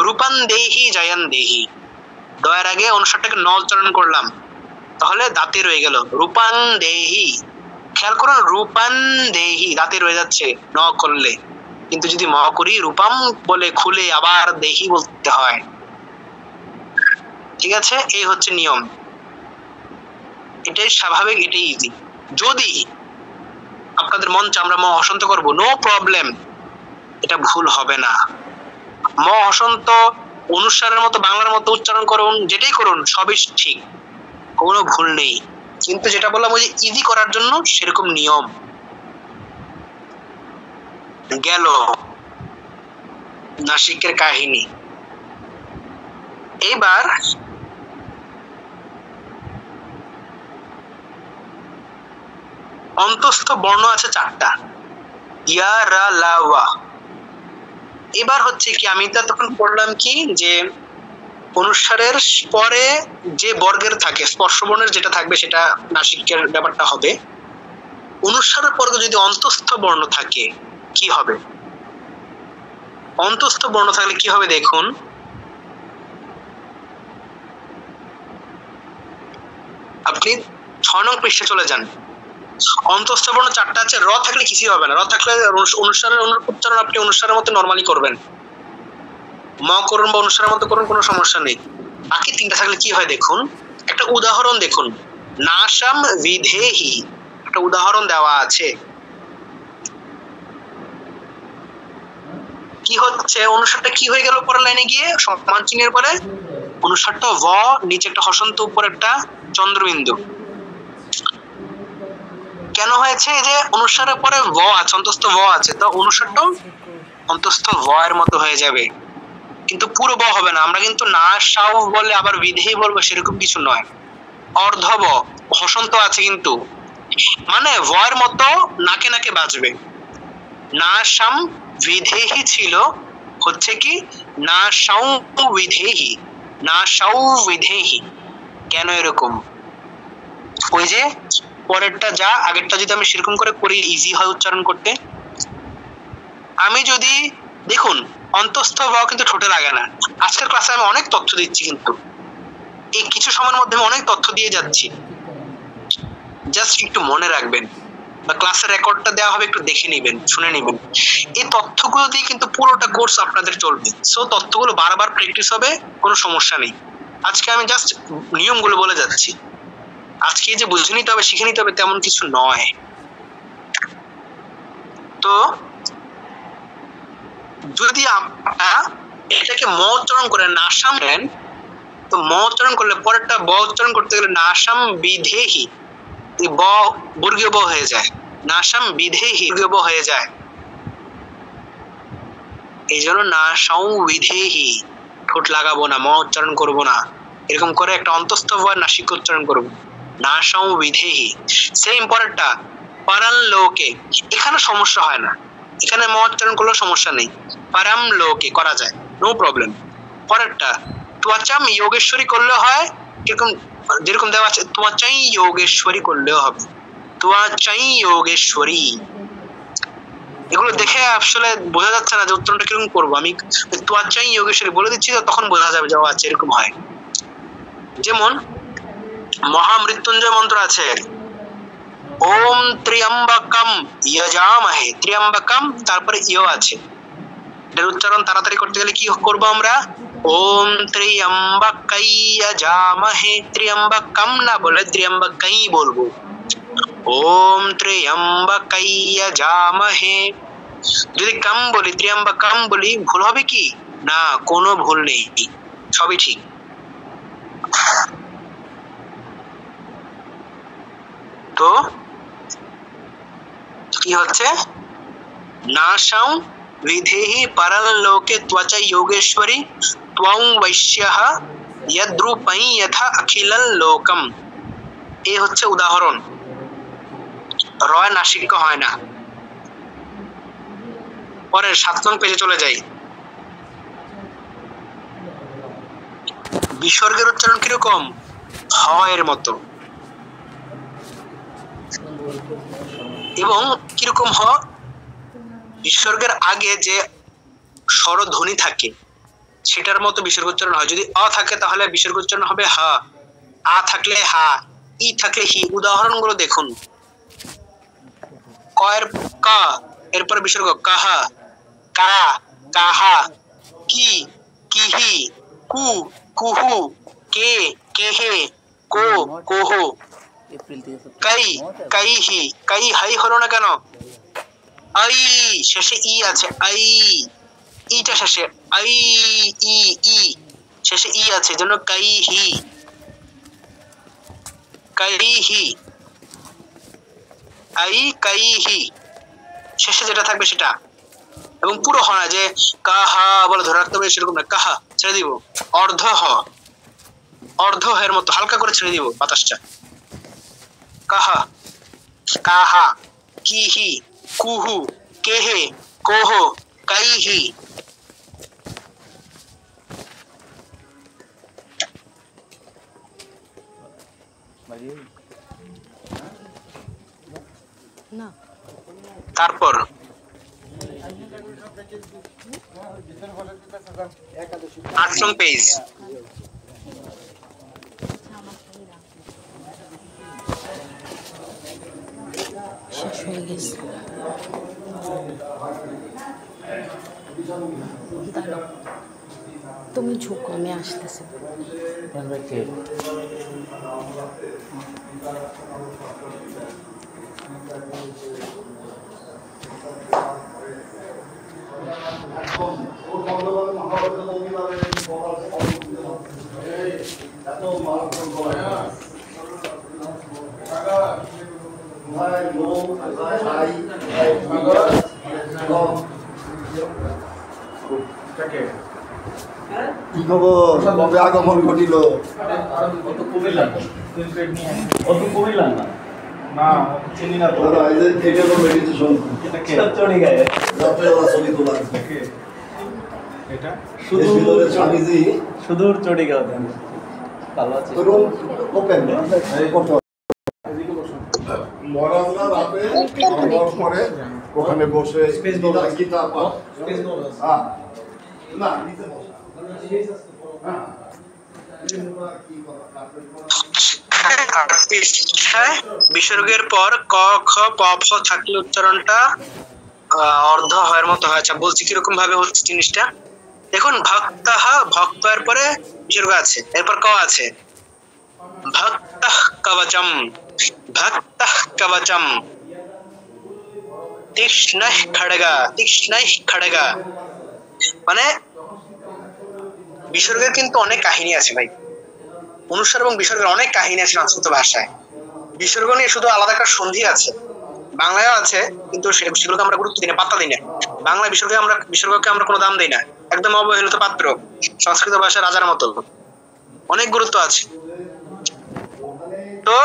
রূপং দেহি জয়ং দেহি। দয়ের আগে অনুসারটাকে ন উচ্চারণ করলাম, তাহলে দাঁতে রয়ে গেল রূপং দেহি। খেয়াল করুন, রূপং দেহি দাঁতে রয়ে যাচ্ছে ন করলে, কিন্তু যদি ম করি রূপম বলে খুলে আবার দেহি বলতে হয়, ঠিক আছে? এই হচ্ছে নিয়ম, এটাই স্বাভাবিক, এটাই ইজি। যদি আপনাদের মন চায় আমরা ম হসন্ত করব, নো প্রবলেম, এটা ভুল হবে না। ম হসন্ত অনুস্বারের মতো বাংলার মতো উচ্চারণ করুন, যেটাই করুন সবই ঠিক, কোনো ভুল নেই। কিন্তু যেটা বললাম ওই যে ইজি করার জন্য সেরকম নিয়ম। গেল নাসিকের কাহিনী। এবার অন্তস্থ বর্ণ আছে 4টা, ইয়া, রা, লা, ওয়া। এবার হচ্ছে কি, আমি তো তখন পড়লাম কি যে অনুসারের পরে যে বর্গের থাকে স্পর্শবর্ণের যেটা থাকবে সেটা নাসিকের ব্যাপারটা হবে। অনুসারের পরে যদি অন্তস্থ বর্ণ থাকে কি হবে? অন্তস্থ বর্ণ থাকলে কি হবে দেখুন, আপনি 6 নং পৃষ্ঠে চলে যান। অন্তস্থ বর্ণ 4টা আছে। র থাকলে কিছুই হবে না। র থাকলে অনুসারের উচ্চারণ আপনি অনুসারের মতো নরমালি করবেন, ম করুন বা অনুসারের মতো করুন, কোনো সমস্যা নেই। বাকি 3টা থাকলে কি হয় দেখুন, একটা উদাহরণ দেখুন। নাশাম বিধেহি, একটা উদাহরণ দেওয়া আছে। কি হচ্ছে, অনুসারটা কি হয়ে গেল পরের লাইনে গিয়ে সমান চিহ্নের পরে? অনুসারটা ভ, নিচে একটা হসন্ত, উপর একটা চন্দ্রবিন্দু। কেন হয়েছে? যে অনুসারের পরে ভ আছে, অন্তস্থ ভ আছে, তো অনুসারটাও অন্তস্থ ভ এর মতো হয়ে যাবে, কিন্তু পুরো ব হবে না। আমরা কিন্তু না সাউ বলে আবার বিধেই বলবো সেরকম কিছু নয়। অর্ধ ব, হসন্ত আছে কিন্তু, মানে ভ এর মতো নাকে নাকে বাজবে। না সাম বিধেহি ছিল হচ্ছে কি না সাউ বিধেহি, না সাউ বিধেহি। কেন এরকম? ওই যে পরেরটা যা, আগেরটা যদি আমি সেরকম করে করি ইজি হয় উচ্চারণ করতে। আমি যদি দেখুন, অন্তস্থ ভ কিন্তু ঠোঁটে লাগে না। আজকের ক্লাসে আমি অনেক তথ্য দিচ্ছি, কিন্তু এই কিছু সময়ের মধ্যে আমি অনেক তথ্য দিয়ে যাচ্ছি, জাস্ট একটু মনে রাখবেন, বা ক্লাসের রেকর্ডটা দেওয়া হবে, একটু দেখে নেবেন, শুনে নেবেন। এই তথ্যগুলো দিয়ে কিন্তু পুরোটা কোর্স আপনাদের চলবে। সো তথ্যগুলো বারবার প্র্যাকটিস হবে, কোনো সমস্যা নেই। আজকে আমি জাস্ট নিয়মগুলো বলে যাচ্ছি। আজকে যে বুঝে নিতে হবে, শিখে নিতে হবে তেমন কিছু নয়। তো যদি আপনারা এটাকে ম উচ্চারণ করে নাসাম দেন, তো ম উচ্চারণ করলে পরেরটা ব উচ্চারণ করতে গেলে নাসাম বিধেহি, ব বর্গীয় ব হয়ে যায়, নাসাম বিধেহি বর্গীয় ব হয়ে যায়। এই জন্য নাসাউ বিধেহি, ঠোঁট লাগাবো না, ম উচ্চারণ করব না, এরকম করে একটা অন্তস্থ ভ নাসিক উচ্চারণ করব, নাসাউ বিধেহি। সেম পরেরটা পারাল লোকে, এখানে সমস্যা হয় না, এখানে ম উচ্চারণ করলেও সমস্যা নেই, পারাম লোকে করা যায়, নো প্রবলেম। পরেরটা ত্বচাম যোগেশ্বরী করলে হয়, কিরকম যেরকম দেওয়া আছে ত্বচাই যোগেশ্বরী করলেও হবে, ত্বচাই যোগেশ্বরী। এগুলো দেখে আসলে বোঝা যাচ্ছে না যে উচ্চারণটা কিরকম করবো। আমি ত্বচাই যোগেশ্বরী বলে দিচ্ছি, তখন বোঝা যাবে যে আচ্ছা এরকম হয়। যেমন মহামৃত্যুঞ্জয় মন্ত্র আছে, ওম ত্র্যম্বকম যজামহে, ত্র্যম্বকম তারপরে ইয় আছে, এর উচ্চারণ তাড়াতাড়ি করতে গেলে কি করব আমরা? ওম ত্র্যম্বকাই যজামহে, ত্র্যম্বকম না বলে ত্র্যম্বকাই বলবো। ওম ত্র্যম্বকাই যজামহে। যদি কাম বলি, ত্র্যম্বকম বলি, ভুল হবে কি? না, কোনো ভুল নেই, সবই ঠিক। তো কি হচ্ছে? নাশাউ বিধেহি পরল লোকে ত্বচা যোগেশ্বরী ত্বং বৈশ্যঃ যদ্রূপৈ যথা অখিলল লোকম। এই হচ্ছে উদাহরণ। রয় নাসিক্য হয় না। পরের 7 নং পেজে চলে যাই। বিসর্গের উচ্চারণ কিরকম? হ এর মতো। এবং কিরকম হ? বিসর্গের আগে যে স্বরধ্বনি থাকে সেটার মতো বিসর্গ উচ্চারণ হয়। যদি অ থাকে তাহলে বিসর্গ উচ্চারণ হবে হা, আ থাকলে হা, ই থাকলে হি। উদাহরণগুলো দেখুন। ক এর ক, এরপর বিসর্গ কাহা, কা, কাহা, কি, কিহি, কু, কুহু, কে, কেহে, কো, কোহো, কাই, কাইহি, কাই হাই হলো না কেন? আই, শেষে ই আছে, আই, ইটা শেষে, আই, ই, ই শেষে ই আছে, জন্য কাইহি, কাইহি, আই, কাইহি, শেষে যেটা থাকবে সেটা। এবং পুরো হ না যে কাহা বলে ধরে রাখতে হবে সেরকম না, কাহা ছেড়ে দিব, অর্ধ হ, অর্ধ হের মতো হালকা করে ছেড়ে দিব বাতাসটা। কাহা, কাহা, কিহি, কুহু, কেহে, কোহো, কাইহি। না তারপর আটম পেজ শেষ হয়ে গেছে। দাঁড়াও, তুমি ঝুঁকো, আমি আসতেছি। কি খবর? কবে আগমন ঘটিল? অত কমিলাম না না চিনি না তো এই যে এটা তো মেডিটেশন চড়ে গায়ে যাত্রা ছবি তোলা এটা সুদূর স্বামীজি সুদূর চড়ে গাও দেন ভালো আছে রুম ওপেন করতে মরাজরা রাতে খাওয়ার পরে ওখানে বসে গীতা পাঠ হ্যাঁ না নিচে বসা হ্যাঁ বিসর্গের পর ক খ প ফ থাকলে উচ্চারণটা অর্ধ হয়ের মতো হয়। আচ্ছা বলছি কিরকম ভাবে হচ্ছে জিনিসটা দেখুন। ভক্তাহ, ভক্ত এর পরে বিসর্গ আছে, এরপর ক আছে। ভক্তঃ কবচম, ভক্তঃ কবচম, তীক্ষ্ণঃ খড়গা, তীক্ষ্ণঃ খড়গা। মানে বিসর্গের কিন্তু অনেক কাহিনী আছে ভাই। অনুস্বার এবং বিসর্গের অনেক কাহিনী আছে সংস্কৃত ভাষায়। বিসর্গ নিয়ে শুধু আলাদা একটা সন্ধি আছে, বাংলায়ও আছে, কিন্তু সেগুলোকে আমরা গুরুত্ব দিই না, পাত্তা দিই না। বাংলা বিসর্গকে আমরা কোনো দাম দিই না, একদম অবহেলিত পাত্র। সংস্কৃত ভাষা রাজার মতো, অনেক গুরুত্ব আছে। তো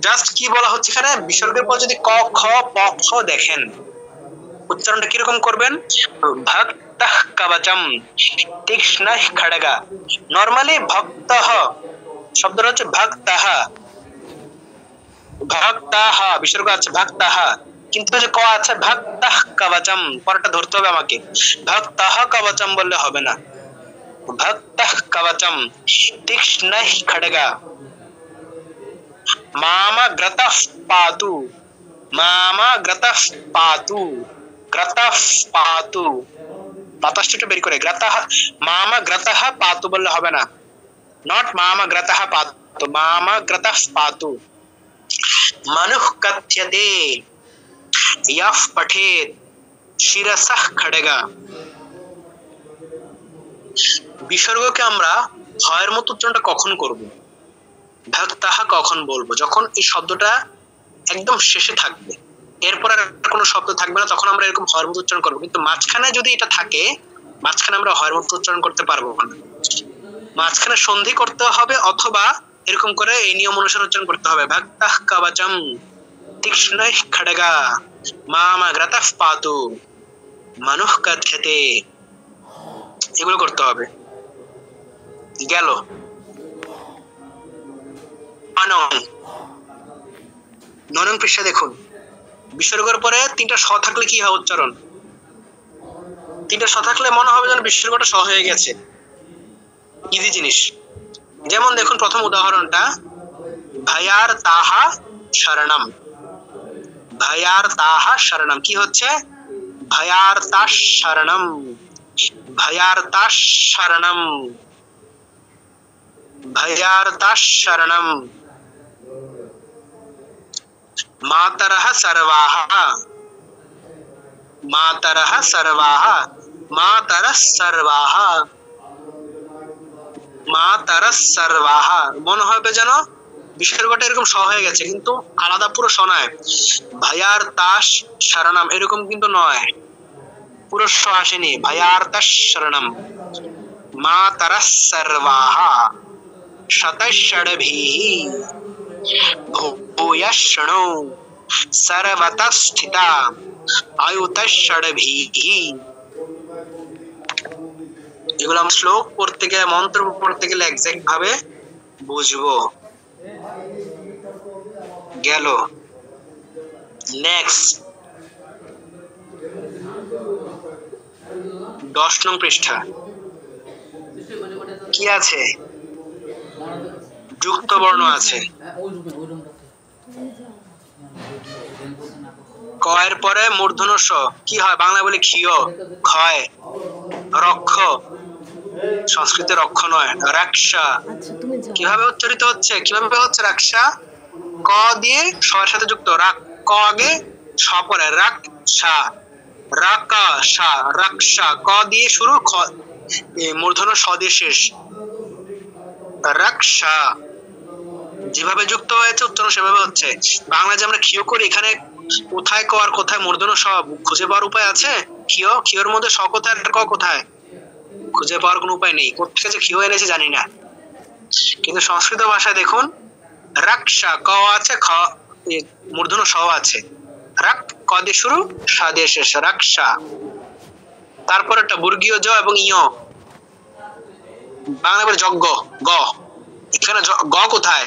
জাস্ট কি বলা হচ্ছে এখানে, বিসর্গের পর যদি ক খ প খ দেখেন উচ্চারণটা কিরকম করবেন। ভক্তঃ কবচম, তীক্ষ্ণঃ খড়গা। নরমালি ভক্তঃ শব্দটা হচ্ছে ভক্তঃ, ভক্তাহ বিসর্গ আছে ভক্তাহ, কিন্তু যে ক আছে ভক্তঃ কবচম, পরটা ধরতে হবে আমাকে। ভক্তঃ কবচম বললে হবে না, ভক্তঃ কবচম, তীক্ষ্ণঃ খড়গা। মামা গ্রতঃ পাতু, মামা গ্রতঃ পাতু, গ্রতঃ পাতু, বাতাসটা একটু বের করে। গ্রতঃ, মামা গ্রতঃ পাতু বললে হবে না, নট মামা গ্রতঃ পাতু, মামা গ্রতঃ পাতু। মনুঃ কথ্যতে, यः पठेत् শিরসঃ খড়গা। বিসর্গকে আমরা হয়ের মতো উচ্চারণটা কখন করব, ভক্তাহ কখন বলবো, যখন এই শব্দটা একদম শেষে থাকবে, এরপর আর কোনো শব্দ থাকবে না, তখন আমরা এরকম হয়ের মতো উচ্চারণ করবো। কিন্তু মাঝখানে যদি এটা থাকে, মাঝখানে আমরা হয়ের মতো উচ্চারণ করতে পারবো না। মাঝখানে সন্ধি করতে হবে, অথবা এরকম করে এই নিয়ম অনুসারে উচ্চারণ করতে হবে। ভক্তঃ কবচম, তীক্ষ্ণঃ খড়গা, মামা গ্রতঃ পাতু, মনুঃ কথ্যতে, এগুলো করতে হবে। গেল ননং পৃষ্ঠা দেখুন। বিসর্গের পরে তিনটা স থাকলে কি হয় উচ্চারণ, তিনটা স থাকলে মনে হবে যেন বিসর্গটা স হয়ে গেছে। ইজি জিনিস। যেমন দেখুন প্রথম উদাহরণটা, ভয়ার তাহা শরণম, ভয়ার তাহা শরণম, কি হচ্ছে ভয়ার তা শরণম, ভয়ার তা শরণম, ভয়ার তা শরণম। মাতরঃ সর্বাः, মাতরঃ সর্বাः, মাতরঃ সর্বাः, মাতরঃ সর্বাः। মনে হবে যেন বিসর্গটা এরকম স হয়ে গেছে, কিন্তু আলাদা পুরো স নয়। ভয়ার তাস শরণম এরকম কিন্তু নয়, পুরো স আসেনি। ভয়ার তাস শরণম, মাতরঃ সর্বাः, শতষড়ভিः ভূয়ঃ শৃণু, সর্বতঃ স্থিতা, আয়ুতঃ ষড়ভিः। এগুলো আমরা শ্লোক পড়তে গেলে, মন্ত্র পড়তে গেলে এক্সাক্ট ভাবে বুঝবো। গেল। নেক্সট 10 নং পৃষ্ঠা কি আছে? যুক্ত বর্ণ আছে। ক এর পরে মূর্ধন্য স কি হয়? বাংলা বলি ক্ষীয়, ক্ষয়, রক্ষ, সংস্কৃতে রক্ষ নয়, রাক্ষা। আচ্ছা তুমি যাও। কিভাবে উচ্চারিত হচ্ছে? কিভাবে হচ্ছে রাক্ষা? ক দিয়ে স এর সাথে যুক্ত, রাক, ক আগে স পরে, রাক্ষা, রাকাশা, রাক্ষা, ক দিয়ে শুরু, খ মূর্ধন্য স দিয়ে শেষ, রাক্ষা। যেভাবে যুক্ত হয়েছে উচ্চারণ সেভাবে হচ্ছে। বাংলা যে আমরা ক্ষীয় করি, এখানে কোথায় ক আর কোথায় মূর্ধন্য স খুঁজে পাওয়ার উপায় আছে? ক্ষীয়, ক্ষীয়র মধ্যে স কোথায় আর ক কোথায় খুঁজে পাওয়ার কোনো উপায় নেই। কোথেকে যে ক্ষীয় এনেছে জানি না, কিন্তু সংস্কৃত ভাষায় দেখুন রাক্ষা, ক আছে, খ মূর্ধন্য স আছে, রাক ক দিয়ে শুরু, সা দিয়ে শেষ, রাক্ষা। তারপর একটা বর্গীয় জ এবং ইয়, বাংলা বলে যজ্ঞ, গ। এখানে গ কোথায়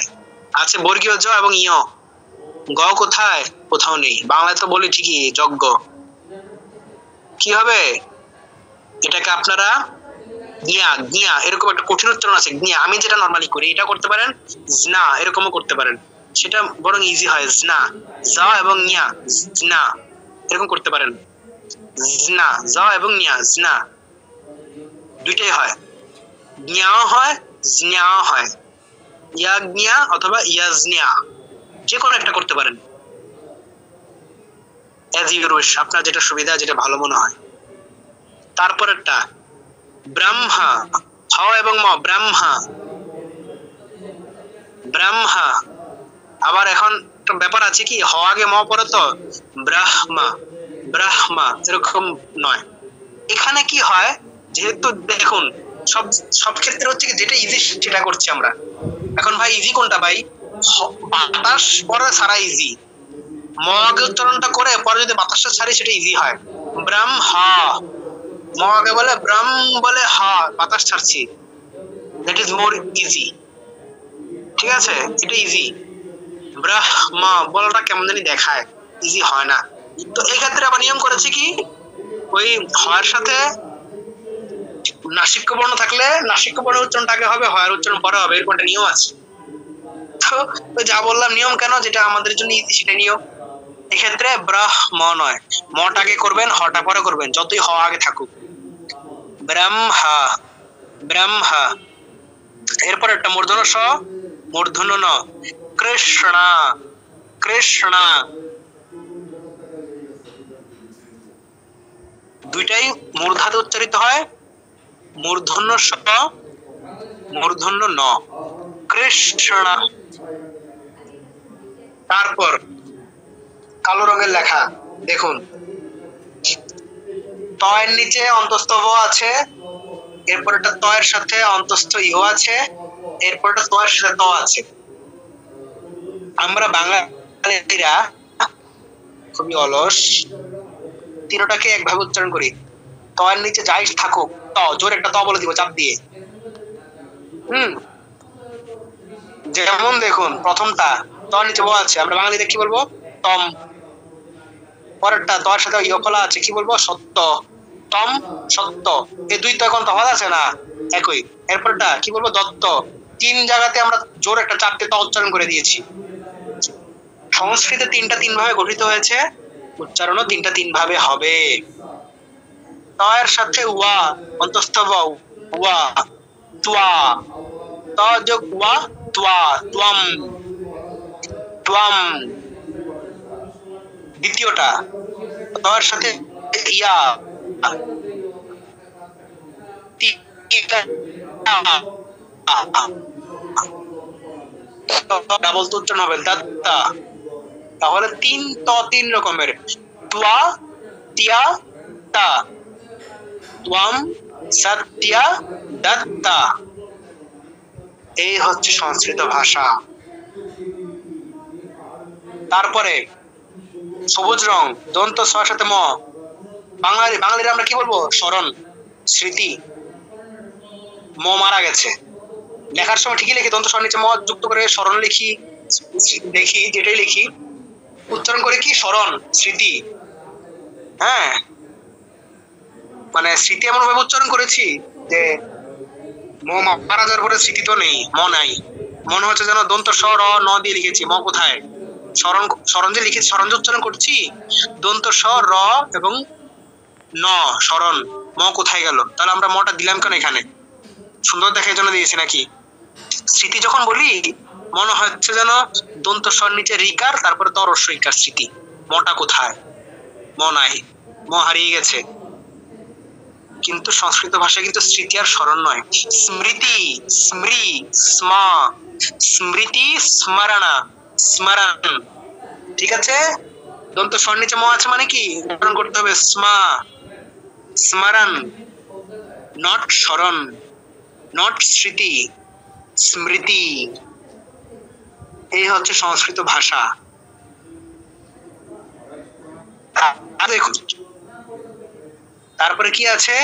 আছে? বর্গীয় জ এবং ইয়, গ কোথায়? কোথাও নেই। বাংলায় তো বলি ঠিকই যজ্ঞ। কি হবে এটাকে আপনারা? গিয়া, গিয়া, এরকম একটা কঠিন উচ্চারণ আছে গিয়া। আমি যেটা নরমালি করি এটা করতে পারেন, জনা এরকমও করতে পারেন, সেটা বরং ইজি হয়। জনা, জা এবং নিয়া, জনা এরকম করতে পারেন। জনা, জা এবং নিয়া, জনা দুইটাই হয়, জ্ঞাও হয়, জ্ঞাও হয়, ইয়াজ্ঞা অথবা ইয়াজনিয়া, যে কোনো একটা করতে পারেন, এজ ইউ উইশ, আপনার যেটা সুবিধা, যেটা ভালো মনে হয়। তারপর একটা ব্রহ্মা, হ এবং ম, ব্রহ্মা, ব্রহ্মা। আবার এখন একটা ব্যাপার আছে কি, হ আগে ম পরে তো ব্রাহ্মা, ব্রাহ্মা এরকম নয়। এখানে কি হয়, যেহেতু দেখুন সব সব ক্ষেত্রে হচ্ছে কি যেটা ইজি সেটা করছি আমরা। এখন ভাই ইজি কোনটা ভাই? বাতাস পরে ছাড়া ইজি, ম আগে উচ্চারণটা করে পরে যদি বাতাসটা ছাড়ি সেটা ইজি হয়। ব্রহ্মা, ম আগে বলে ব্রহ্ম বলে হা, বাতাস ছাড়ছি, দ্যাট ইজ মোর ইজি। ঠিক আছে, এটা ইজি। ব্রহ্মা বলাটা কেমন জানি দেখায়, ইজি হয় না। তো এই ক্ষেত্রে আবার নিয়ম করেছে কি, ওই হয়ের সাথে নাসিক্য বর্ণ থাকলে নাসিক্য বর্ণের উচ্চারণটা আগে হবে, হয়ের উচ্চারণ পরে হবে, এরকম একটা নিয়ম আছে। তো যা বললাম নিয়ম কেন, যেটা আমাদের জন্য ইজি সেটা নিয়ম। এক্ষেত্রে ব্রহ্ম নয়, মটাকে করবেন, হটা পরে করবেন, যতই হ আগে থাকুক। ব্রহ্মা, ব্রহ্মা। এরপর একটা মূর্ধন্য স, মূর্ধন্য ন, কৃষ্ণা, কৃষ্ণা। দুইটাই মূর্ধাতে উচ্চারিত হয়, মূর্ধন্য স, মূর্ধন্য ন, কৃষ্ণা। তারপর কালো রঙের লেখা দেখুন, ত এর নিচে অন্তস্থ ব আছে, এরপর একটা ত এর সাথে অন্তস্থ ইহ আছে, এরপর একটা ত এর সাথে ত আছে। আমরা বাঙালিরা খুবই অলস, তিনটাকে একভাবে উচ্চারণ করি। ত এর নিচে যাই থাকুক, ত জোরে একটা ত বলে দিব চাপ দিয়ে। যেমন দেখুন প্রথমটা ত এর নিচে ব আছে, আমরা বাঙালিতে কি বলবো? তম। পরেরটা ত এর সাথে ইয় ফলা আছে, কি বলবো? সত্য, তম, সত্য। এই দুই তো এখন তফাৎ আছে না, একই। এরপরটা কি বলবো? দত্ত। তিন জায়গাতে আমরা জোর একটা চারটে ত উচ্চারণ করে দিয়েছি। সংস্কৃতে তিনটা তিন ভাবে গঠিত হয়েছে, উচ্চারণও তিনটা তিন ভাবে হবে। ত এর সাথে ওয়া অন্তস্থ ব, ওয়া, ত্বা, ত যোগ ওয়া, ত্বা, ত্বম, ত্বম। দ্বিতীয়টা ত এর সাথে ইয়া, ডাবল তো উচ্চারণ হবে, দাত্তা। তাহলে তিন ত তিন রকমের, ত্বা, তিয়া, তা, ত্বম, সত্যা, দত্তা। এই হচ্ছে সংস্কৃত ভাষা। তারপরে সবুজ রং, দন্ত স এর সাথে ম, বাঙালিরা আমরা কি বলবো? স্মরণ, স্মৃতি। ম মারা গেছে, লেখার সময় ঠিকই লিখি, দন্ত স্বর নিচে ম যুক্ত করে স্মরণ লিখি, দেখি যেটাই লিখি উচ্চারণ করে কি স্মরণ, স্মৃতি। হ্যাঁ, মানে স্মৃতি এমন ভাবে উচ্চারণ করেছি যে মারা যাওয়ার পরে স্মৃতি তো নেই, নাই, মনে হচ্ছে যেন দন্ত স র ন দিয়ে লিখেছি, কোথায়, স্মরণ, স্মরণ যে লিখেছি, স্মরণ যে উচ্চারণ করছি, দন্ত স র এবং ন, স্মরণ, কোথায় গেল? তাহলে আমরা মটা দিলাম কেন এখানে? সুন্দর দেখার জন্য দিয়েছি নাকি? স্মৃতি যখন বলি মনে হচ্ছে যেন দন্ত স্বর নিচে রিকার, তারপরে তরস্ব ইকার, স্মৃতি। মটা কোথায়? নাই, হারিয়ে গেছে। কিন্তু সংস্কৃত ভাষায় কিন্তু স্মৃতি আর স্মরণ নয়, স্মৃতি, স্মা, স্মৃতি, স্মরণা, স্মরণ। ঠিক আছে, দন্ত স্বর নিচে ম আছে মানে কি উচ্চারণ করতে হবে স্মা, স্মরণ, নট স্মরণ, নট স্মৃতি, স্মৃতি। এই হচ্ছে সংস্কৃত ভাষা। দেখুন তারপরে কি আছে,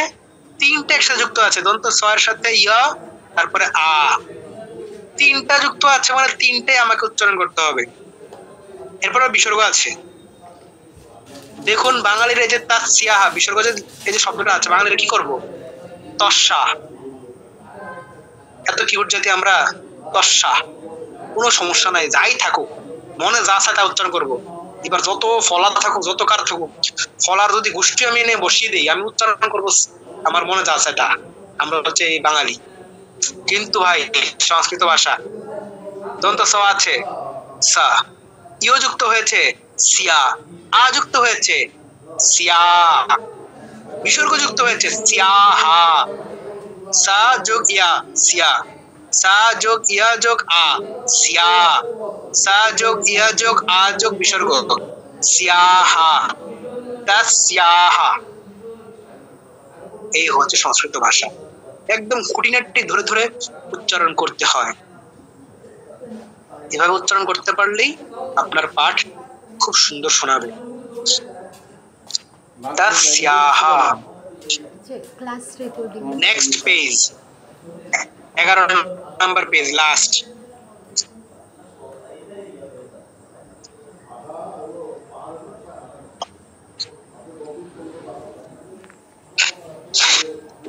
তিনটা একসাথে যুক্ত আছে, দন্ত স এর সাথে ইয়া, তারপরে আ, তিনটা যুক্ত আছে মানে তিনটে আমাকে উচ্চারণ করতে হবে। এরপরে বিসর্গ আছে। দেখুন বাঙালির এই যে তাসিয়াহা, বিসর্গ যে এই যে শব্দটা আছে, বাঙালিরা কি করব, তস্যা, এত কিউট জাতি আমরা, তস্যা, কোনো সমস্যা নাই, যাই থাকুক মনে যা আছে তা উচ্চারণ করব। এবার যত ফলার থাকুক, যত কার থাকুক, ফলার যদি গোষ্ঠী আমি এনে বসিয়ে দিই, আমি উচ্চারণ করবো আমার মনে যা আছে তা। আমরা হচ্ছে এই বাঙালি। কিন্তু ভাই সংস্কৃত ভাষা দন্ত স আছে, সা, ইও যুক্ত হয়েছে সিয়া, আ যুক্ত হয়েছে সিয়া, বিসর্গ যুক্ত হয়েছে সিয়াহা, সা যোগ ইয়া সিয়া, সা যোগ ইয়া যোগ আ সিয়া, সা যোগ ইয়া যোগ আ যোগ বিসর্গ সিয়াহা, তাসয়াহা। এই হচ্ছে সংস্কৃত ভাষা, একদম খুঁটিনাটি ধরে ধরে উচ্চারণ করতে হয়। এভাবে উচ্চারণ করতে পারলেই আপনার পাঠ খুব সুন্দর শোনাবে। তাসয়াহা। Class recording next page, 11 number page, last.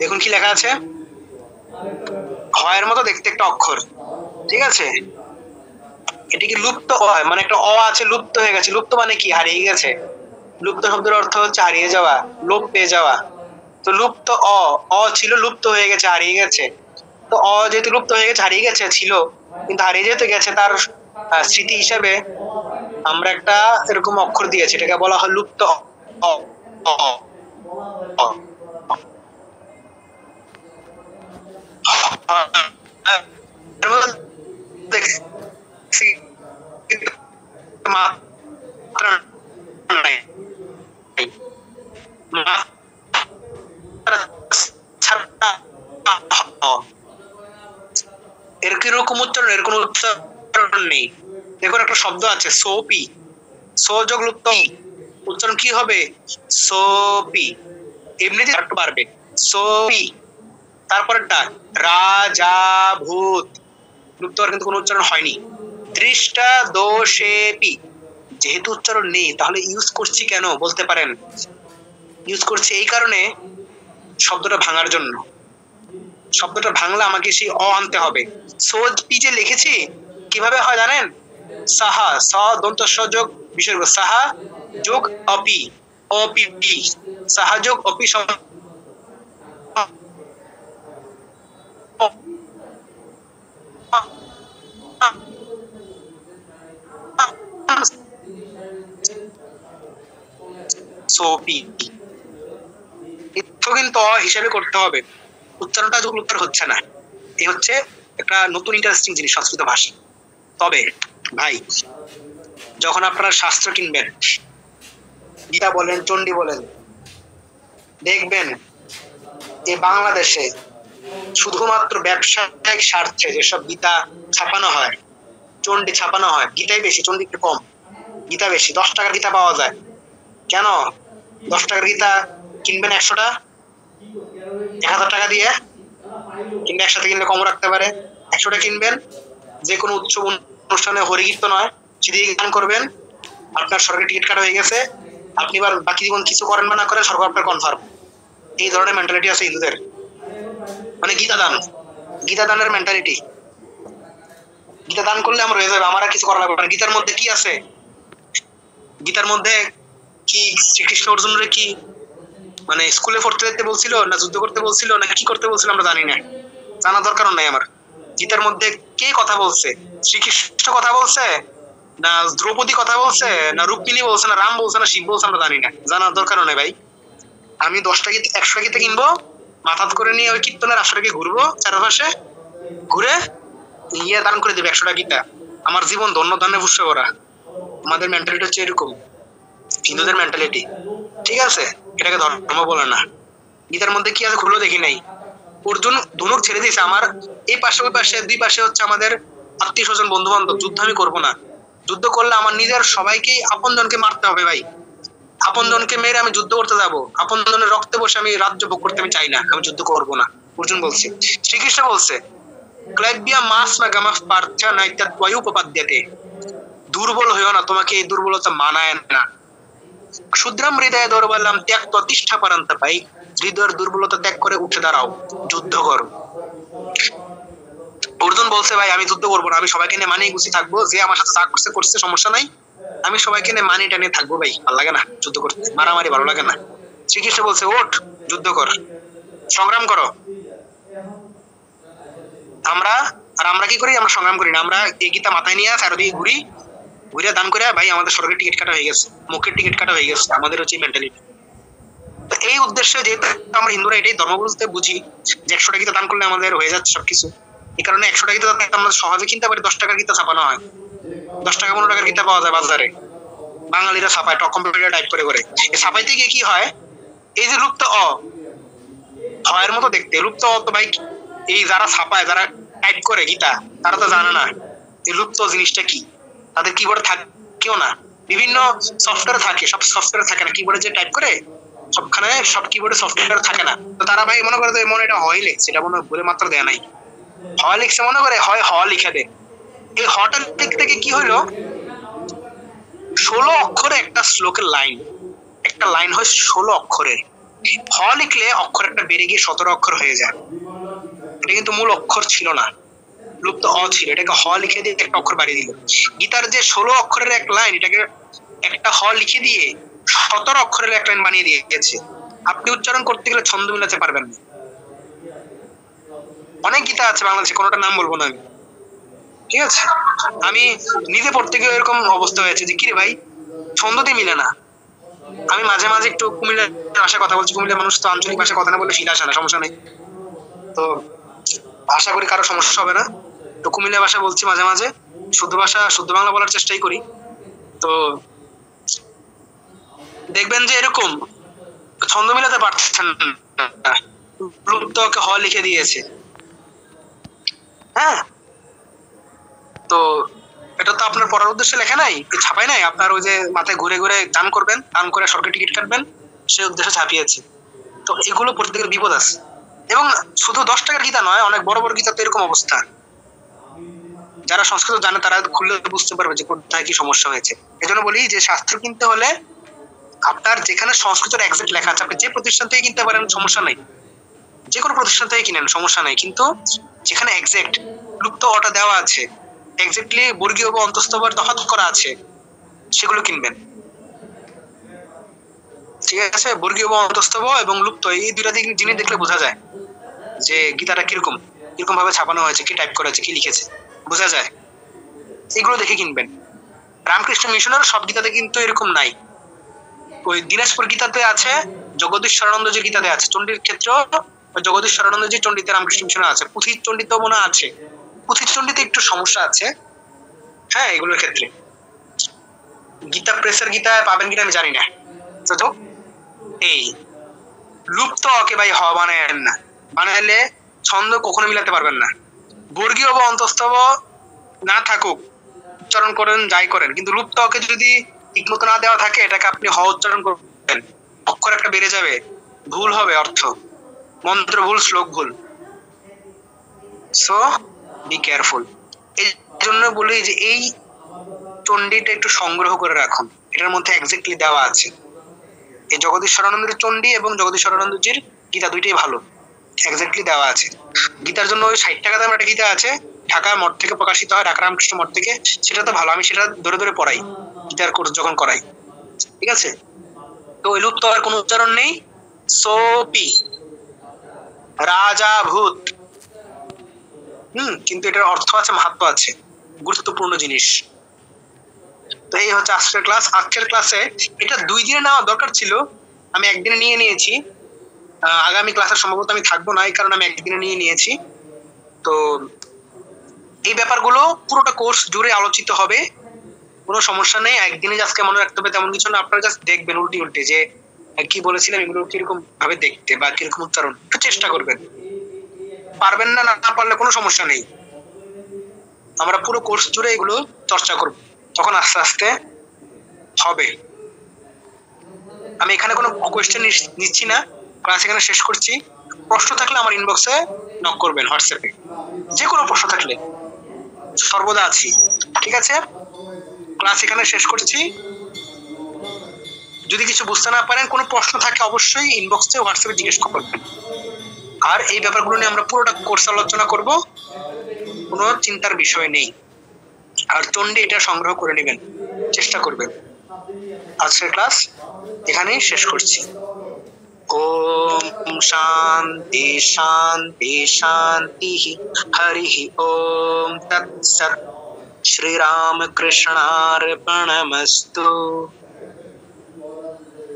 দেখুন কি লেখা আছে, হয়ের মতো দেখতে একটা অক্ষর, ঠিক আছে, এটি কি লুপ্ত হয়, মানে একটা অ আছে লুপ্ত হয়ে গেছে। লুপ্ত মানে কি, হারিয়ে গেছে। লুপ্ত শব্দের অর্থ হচ্ছে হারিয়ে যাওয়া, লোপ পেয়ে যাওয়া। তো লুপ্ত অ ছিল, লুপ্ত হয়ে গেছে, হারিয়ে গেছে। তো অ যেহেতু লুপ্ত হয়ে গেছে, হারিয়ে গেছে, ছিল কিন্তু হারিয়ে যেতে গেছে, তার স্মৃতি হিসাবে আমরা একটা এরকম অক্ষর দিয়েছি, এটাকে বলা হয় লুপ্ত অ। এর কিরকম উচ্চারণ, এর কোন উচ্চারণ নেই। দেখুন একটা শব্দ আছে সোপি, সো যোগ লুপ্ত, উচ্চারণ কি হবে, সোপি, এমনিতে একটু বাড়বে, সোপি। তারপরেরটা রাজা ভূত, লুপ্ত হওয়ার কিন্তু কোনো উচ্চারণ হয়নি। দৃষ্টা দোষেপি, যেহেতু উচ্চারণ নেই তাহলে ইউজ করছি কেন বলতে পারেন, ইউজ করছি এই কারণে শব্দটা ভাঙার জন্য। শব্দটা ভাঙলে আমাকে সেই অ আনতে হবে। সো পি যে লিখেছি কিভাবে হয় জানেন, সাহা, স দন্ত স যোগ বিসর্গ, সাহা যোগ অপি, অপি, সাহা যোগ অপি সোপি, কিন্তু হিসাবে করতে হবে, উচ্চারণটা যখন উত্তর হচ্ছে না। এই হচ্ছে একটা নতুন ইন্টারেস্টিং জিনিস সংস্কৃত ভাষা। তবে ভাই যখন আপনারা শাস্ত্র কিনবেন, গীতা বলেন, চণ্ডী বলেন, দেখবেন যে বাংলাদেশে শুধুমাত্র ব্যবসায়িক স্বার্থে যেসব গীতা ছাপানো হয়, চণ্ডী ছাপানো হয়, গীতাই বেশি, চণ্ডী একটু কম, গীতা বেশি। 10 টাকার গীতা পাওয়া যায়, কেন 10 টাকার গীতা কিনবেন 100টা, 1000 টাকা দিয়ে কিংবা একসাথে কিনলে কম রাখতে পারে। 100টা কিনবেন, যে কোনো উৎসব অনুষ্ঠানে হরিকীর্তন হয় সেদিকে গান করবেন, আপনার সরকারি টিকিট কাটা হয়ে গেছে, আপনি এবার বাকি জীবন কিছু করেন বা না করেন সরকার আপনার কনফার্ম। এই ধরনের মেন্টালিটি আছে হিন্দুদের, মানে গীতা দানের মেন্টালিটি। গীতা দান করলে আমার হয়ে যাবে, আমার আর কিছু করা লাগবে না। গীতার মধ্যে কি আছে? গীতার মধ্যে কি শ্রীকৃষ্ণ অর্জুনরে কি মানে স্কুলে পড়তে যেতে বলছিল, না যুদ্ধ করতে বলছিল, না কি করতে বলছিল আমরা জানি না, জানার দরকারও নাই আমার। গীতার মধ্যে কে কথা বলছে? শ্রীকৃষ্ণ কথা বলছে, না দ্রৌপদী কথা বলছে, না রুক্মিণী বলছে, না রাম বলছে, না শিব বলছে, আমরা জানি না, জানার দরকারও নাই ভাই। আমি 10টা গীতা 100টা গীতা কিনবো, মাথাত করে নিয়ে ওই কীর্তনের রাস্তাটাকে ঘুরবো, চারপাশে ঘুরে দান করে দেবে 100টা গীতা। আমার জীবন ধন্য ধন্য পুষ্প করা। আমাদের মেন্টালিটি হচ্ছে এরকম, হিন্দুদের মেন্টালিটি, ঠিক আছে? এটাকে ধর্ম বলে না। গীতার মধ্যে কি আছে খুলে দেখি নাই। অর্জুন ধনুক ছেড়ে দিয়েছে, আমার এই পাশে ওই পাশে দুই পাশে হচ্ছে আমাদের আত্মীয় স্বজন বন্ধু বান্ধব, যুদ্ধ আমি করবো না। যুদ্ধ করলে আমার নিজের সবাইকেই আপন জনকে মারতে হবে ভাই। আপন জনকে মেরে আমি যুদ্ধ করতে যাবো, আপন জনের রক্তে বসে আমি রাজ্য ভোগ করতে আমি চাই না, আমি যুদ্ধ করবো না। অর্জুন বলছে, শ্রীকৃষ্ণ বলছে ক্লাইবিয়া মাস না গামাফ পার্থা না ইত্যাদি উপপাদ্যাতে, দুর্বল হইও না, তোমাকে এই দুর্বলতা মানায় না। শুদ্রাম হৃদয়ে দৌড়বাল্লাম ত্যাগ প্রতিষ্ঠা পারান্ত পাই, হৃদয়ের দুর্বলতা ত্যাগ করে উঠে দাঁড়াও, যুদ্ধ করো। অর্জুন বলছে ভাই আমি যুদ্ধ করবো না, আমি সবাইকে নিয়ে মানিয়ে গুছিয়ে থাকবো, যে আমার সাথে যা করছে করছে সমস্যা নাই, আমি সবাইকে নিয়ে মানিয়ে টানিয়ে থাকবো ভাই, ভালো লাগে না যুদ্ধ করতে, মারামারি ভালো লাগে না। শ্রীকৃষ্ণ বলছে ওঠ, যুদ্ধ কর, সংগ্রাম করো। আমরা কি করি? আমরা সংগ্রাম করি না, আমরা এই গীতা মাথায় নিয়ে চারদিকে ঘুরি, ঘুরে দান করে ভাই আমাদের সরকারি টিকিট কাটা হয়ে গেছে, মুখের টিকিট কাটা হয়ে গেছে, আমাদের হচ্ছে মেন্টালিটি। তো এই উদ্দেশ্যে যেহেতু আমরা হিন্দুরা এটাই ধর্ম বুঝতে বুঝি যে 100টা গীতা দান করলে আমাদের হয়ে যাচ্ছে সবকিছু, এই কারণে 100টা গীতা আমরা সহজে কিনতে পারি। 10 টাকার গীতা ছাপানো হয়, 10 টাকা 15 টাকার গীতা পাওয়া যায় বাজারে, বাঙালিরা ছাপায় কম্পিউটারে টাইপ করে করে। এই ছাপাইতে গিয়ে কি হয়, এই যে লুপ্ত ভয়ের মতো দেখতে, লুপ্ত তো ভাই এই যারা ছাপায়, যারা টাইপ করে গীতা, তারা তো জানে না এই লুপ্ত জিনিসটা কি, তাদের কিবোর্ডে থাকেও না, বিভিন্ন সফটওয়্যার থাকে, সব সফটওয়্যার থাকে না, কিবোর্ডে যে টাইপ করে সবখানে সব কিবোর্ডে সফটওয়্যার থাকে না। তো তারা ভাই মনে করে মনে এটা হয় লিখছে, এটা মনে বলে মাত্র দেয় নাই, হয় লিখছে মনে করে, হয় হ লিখে দে। এই হটার দিক থেকে কি হইলো, 16 অক্ষরে একটা শ্লোকের লাইন, একটা লাইন হয় 16 অক্ষরের, হ লিখলে অক্ষর একটা বেড়ে গিয়ে 17 অক্ষর হয়ে যায়। এটা কিন্তু মূল অক্ষর ছিল না, লুপ্ত ছিল, এটাকে হ লিখে দিয়ে একটা অক্ষর বাড়িয়ে দিল। গীতার যে 16 অক্ষরের এক লাইন, এটাকে একটা হ লিখে দিয়ে 17 অক্ষরের এক লাইন বানিয়ে দিয়েছে। আপনি উচ্চারণ করতে গেলে ছন্দ মিলাতে পারবেন না। অনেক গীতা আছে বাংলাদেশে, কোনোটা নাম বলবো না আমি, ঠিক আছে? আমি নিজে পড়তে গিয়ে এরকম অবস্থা হয়েছে যে কিরে ভাই ছন্দতে মিলে না। আমি মাঝে মাঝে একটু কুমিল্লার ভাষায় কথা বলছি, কুমিল্লার মানুষ তো আঞ্চলিক ভাষায় কথা না বললে ফিল আসে না, সমস্যা নেই, তো আশা করি কারো সমস্যা হবে না। তো কুমিল্লা ভাষা বলছি মাঝে মাঝে, শুদ্ধ ভাষা শুদ্ধ বাংলা বলার চেষ্টাই করি। তো দেখবেন যে এরকম ছন্দ মিলাতে পারছেন না, লুপ্তকে হ লিখে দিয়েছে। হ্যাঁ, তো এটা তো আপনার পড়ার উদ্দেশ্যে লেখা নাই, ছাপাই নাই, আপনার ওই যে মাথায় ঘুরে ঘুরে দান করবেন, দান করে সরকারি টিকিট কাটবেন, সেই উদ্দেশ্যে ছাপিয়েছে। তো এগুলো পড়তে গেলে বিপদ আছে। এবং শুধু 10 টাকার গীতা নয়, অনেক বড় বড় গীতা তো এরকম অবস্থা। যারা সংস্কৃত জানে তারা খুললে বুঝতে পারবে যে কোথায় কি সমস্যা হয়েছে। এজন্য বলি যে শাস্ত্র কিনতে হলে আপনার যেখানে সংস্কৃতের এক্সাক্ট লেখা আছে, আপনি যে প্রতিষ্ঠান থেকে কিনতে পারেন সমস্যা নাই, যে কোনো প্রতিষ্ঠান থেকে কিনেন সমস্যা নাই, কিন্তু যেখানে এক্সাক্ট লুপ্ত অটা দেওয়া আছে, এক্স্যাক্টলি বর্গীয় বা অন্তস্থ তফাৎ করা আছে, সেগুলো কিনবেন, ঠিক আছে? বর্গীয় বা অন্তস্থ এবং লুপ্ত এই দুইটা জিনিস দেখলে বোঝা যায় যে গীতাটা কিরকম কিরকম ভাবে ছাপানো হয়েছে, কি টাইপ করা হয়েছে, কি লিখেছে, বোঝা যায়। এগুলো দেখে কিনবেন। রামকৃষ্ণ মিশনের সব গীতাতে কিন্তু এরকম নাই। ওই দিনাজপুর গীতাতে আছে, জগদীশ্বরানন্দ যে গীতাতে আছে, চণ্ডীর ক্ষেত্র জগদীশ্বরানন্দ যে চণ্ডীতে রামকৃষ্ণ মিশনে আছে, পুঁথির চণ্ডীতেও মনে আছে, পুঁথির চণ্ডীতে একটু সমস্যা আছে। হ্যাঁ, এগুলোর ক্ষেত্রে গীতা প্রেসের গীতায় পাবেন কিনা আমি জানি না। তো এই লুপ্ত অকে ভাই হ বানায়েন না, বানাইলে ছন্দ কখনো মিলাতে পারবেন না। বর্গীয় বা অন্তস্থ না থাকুক, উচ্চারণ করেন যাই করেন, কিন্তু লুপ্ত অকে যদি ঠিক মতো না দেওয়া থাকে, এটাকে আপনি হ উচ্চারণ করবেন, অক্ষর একটা বেড়ে যাবে, ভুল হবে অর্থ, মন্ত্র ভুল, শ্লোক ভুল। So be careful. এই জন্য বলি যে এই চণ্ডীটা একটু সংগ্রহ করে রাখুন, এটার মধ্যে এক্স্যাক্টলি দেওয়া আছে। এই জগদীশ্বরানন্দের চণ্ডী এবং জগদীশ্বরানন্দজির গীতা দুইটাই ভালো, এক্স্যাক্টলি দেওয়া আছে। গীতার জন্য ওই 60 টাকা দাম একটা গীতা আছে, ঢাকা মঠ থেকে প্রকাশিত হয়, ঢাকা রামকৃষ্ণ মঠ থেকে, সেটা তো ভালো, আমি সেটা ধরে ধরে পড়াই গীতার কোর্স যখন করাই, ঠিক আছে। তো ওই লুপ্ত হওয়ার কোনো উচ্চারণ নেই। সোপি রাজা ভূত, কিন্তু এটার অর্থ আছে, মাহাত্ম্য আছে, গুরুত্বপূর্ণ জিনিস। তো এই হচ্ছে আজকের ক্লাস। আজকের ক্লাসে এটা 2 দিনে নেওয়া দরকার ছিল, আমি একদিনে নিয়ে নিয়েছি। আগামী ক্লাসে সম্ভবত আমি থাকবো না, এই কারণে আমি একদিনে নিয়ে নিয়েছি। তো এই ব্যাপারগুলো পুরোটা কোর্স জুড়ে আলোচিত হবে, কোনো সমস্যা নেই। একদিনে আজকে মনে রাখতে হবে তেমন কিছু না, আপনারা জাস্ট দেখবেন উল্টে উল্টে যে কি বলেছিলাম এগুলো কিরকম ভাবে দেখতে বা কিরকম উচ্চারণ, একটু চেষ্টা করবেন। পারবেন না, না পারলে কোনো সমস্যা নেই, আমরা পুরো কোর্স জুড়ে এগুলো চর্চা করব, তখন আস্তে আস্তে হবে। আমি এখানে কোনো কোয়েশ্চেন নিচ্ছি না, ক্লাস এখানে শেষ করছি। প্রশ্ন থাকলে আমার ইনবক্সে নক করবেন, হোয়াটসঅ্যাপে, যে কোনো প্রশ্ন থাকলে সর্বদা আছি, ঠিক আছে। ক্লাস এখানে শেষ করছি। যদি কিছু বুঝতে না পারেন, কোনো প্রশ্ন থাকে অবশ্যই ইনবক্সে হোয়াটসঅ্যাপে জিজ্ঞেস করবেন। আর এই ব্যাপারগুলো নিয়ে আমরা পুরোটা কোর্স আলোচনা করব, কোনো চিন্তার বিষয় নেই। আর চণ্ডী এটা সংগ্রহ করে নেবেন, চেষ্টা করবেন। আজকের ক্লাস এখানেই শেষ করছি। ওম শান্তি শান্তি শান্তি, হরি ওম তৎসৎ। শ্রীরামকৃষ্ণার্পণমস্তু।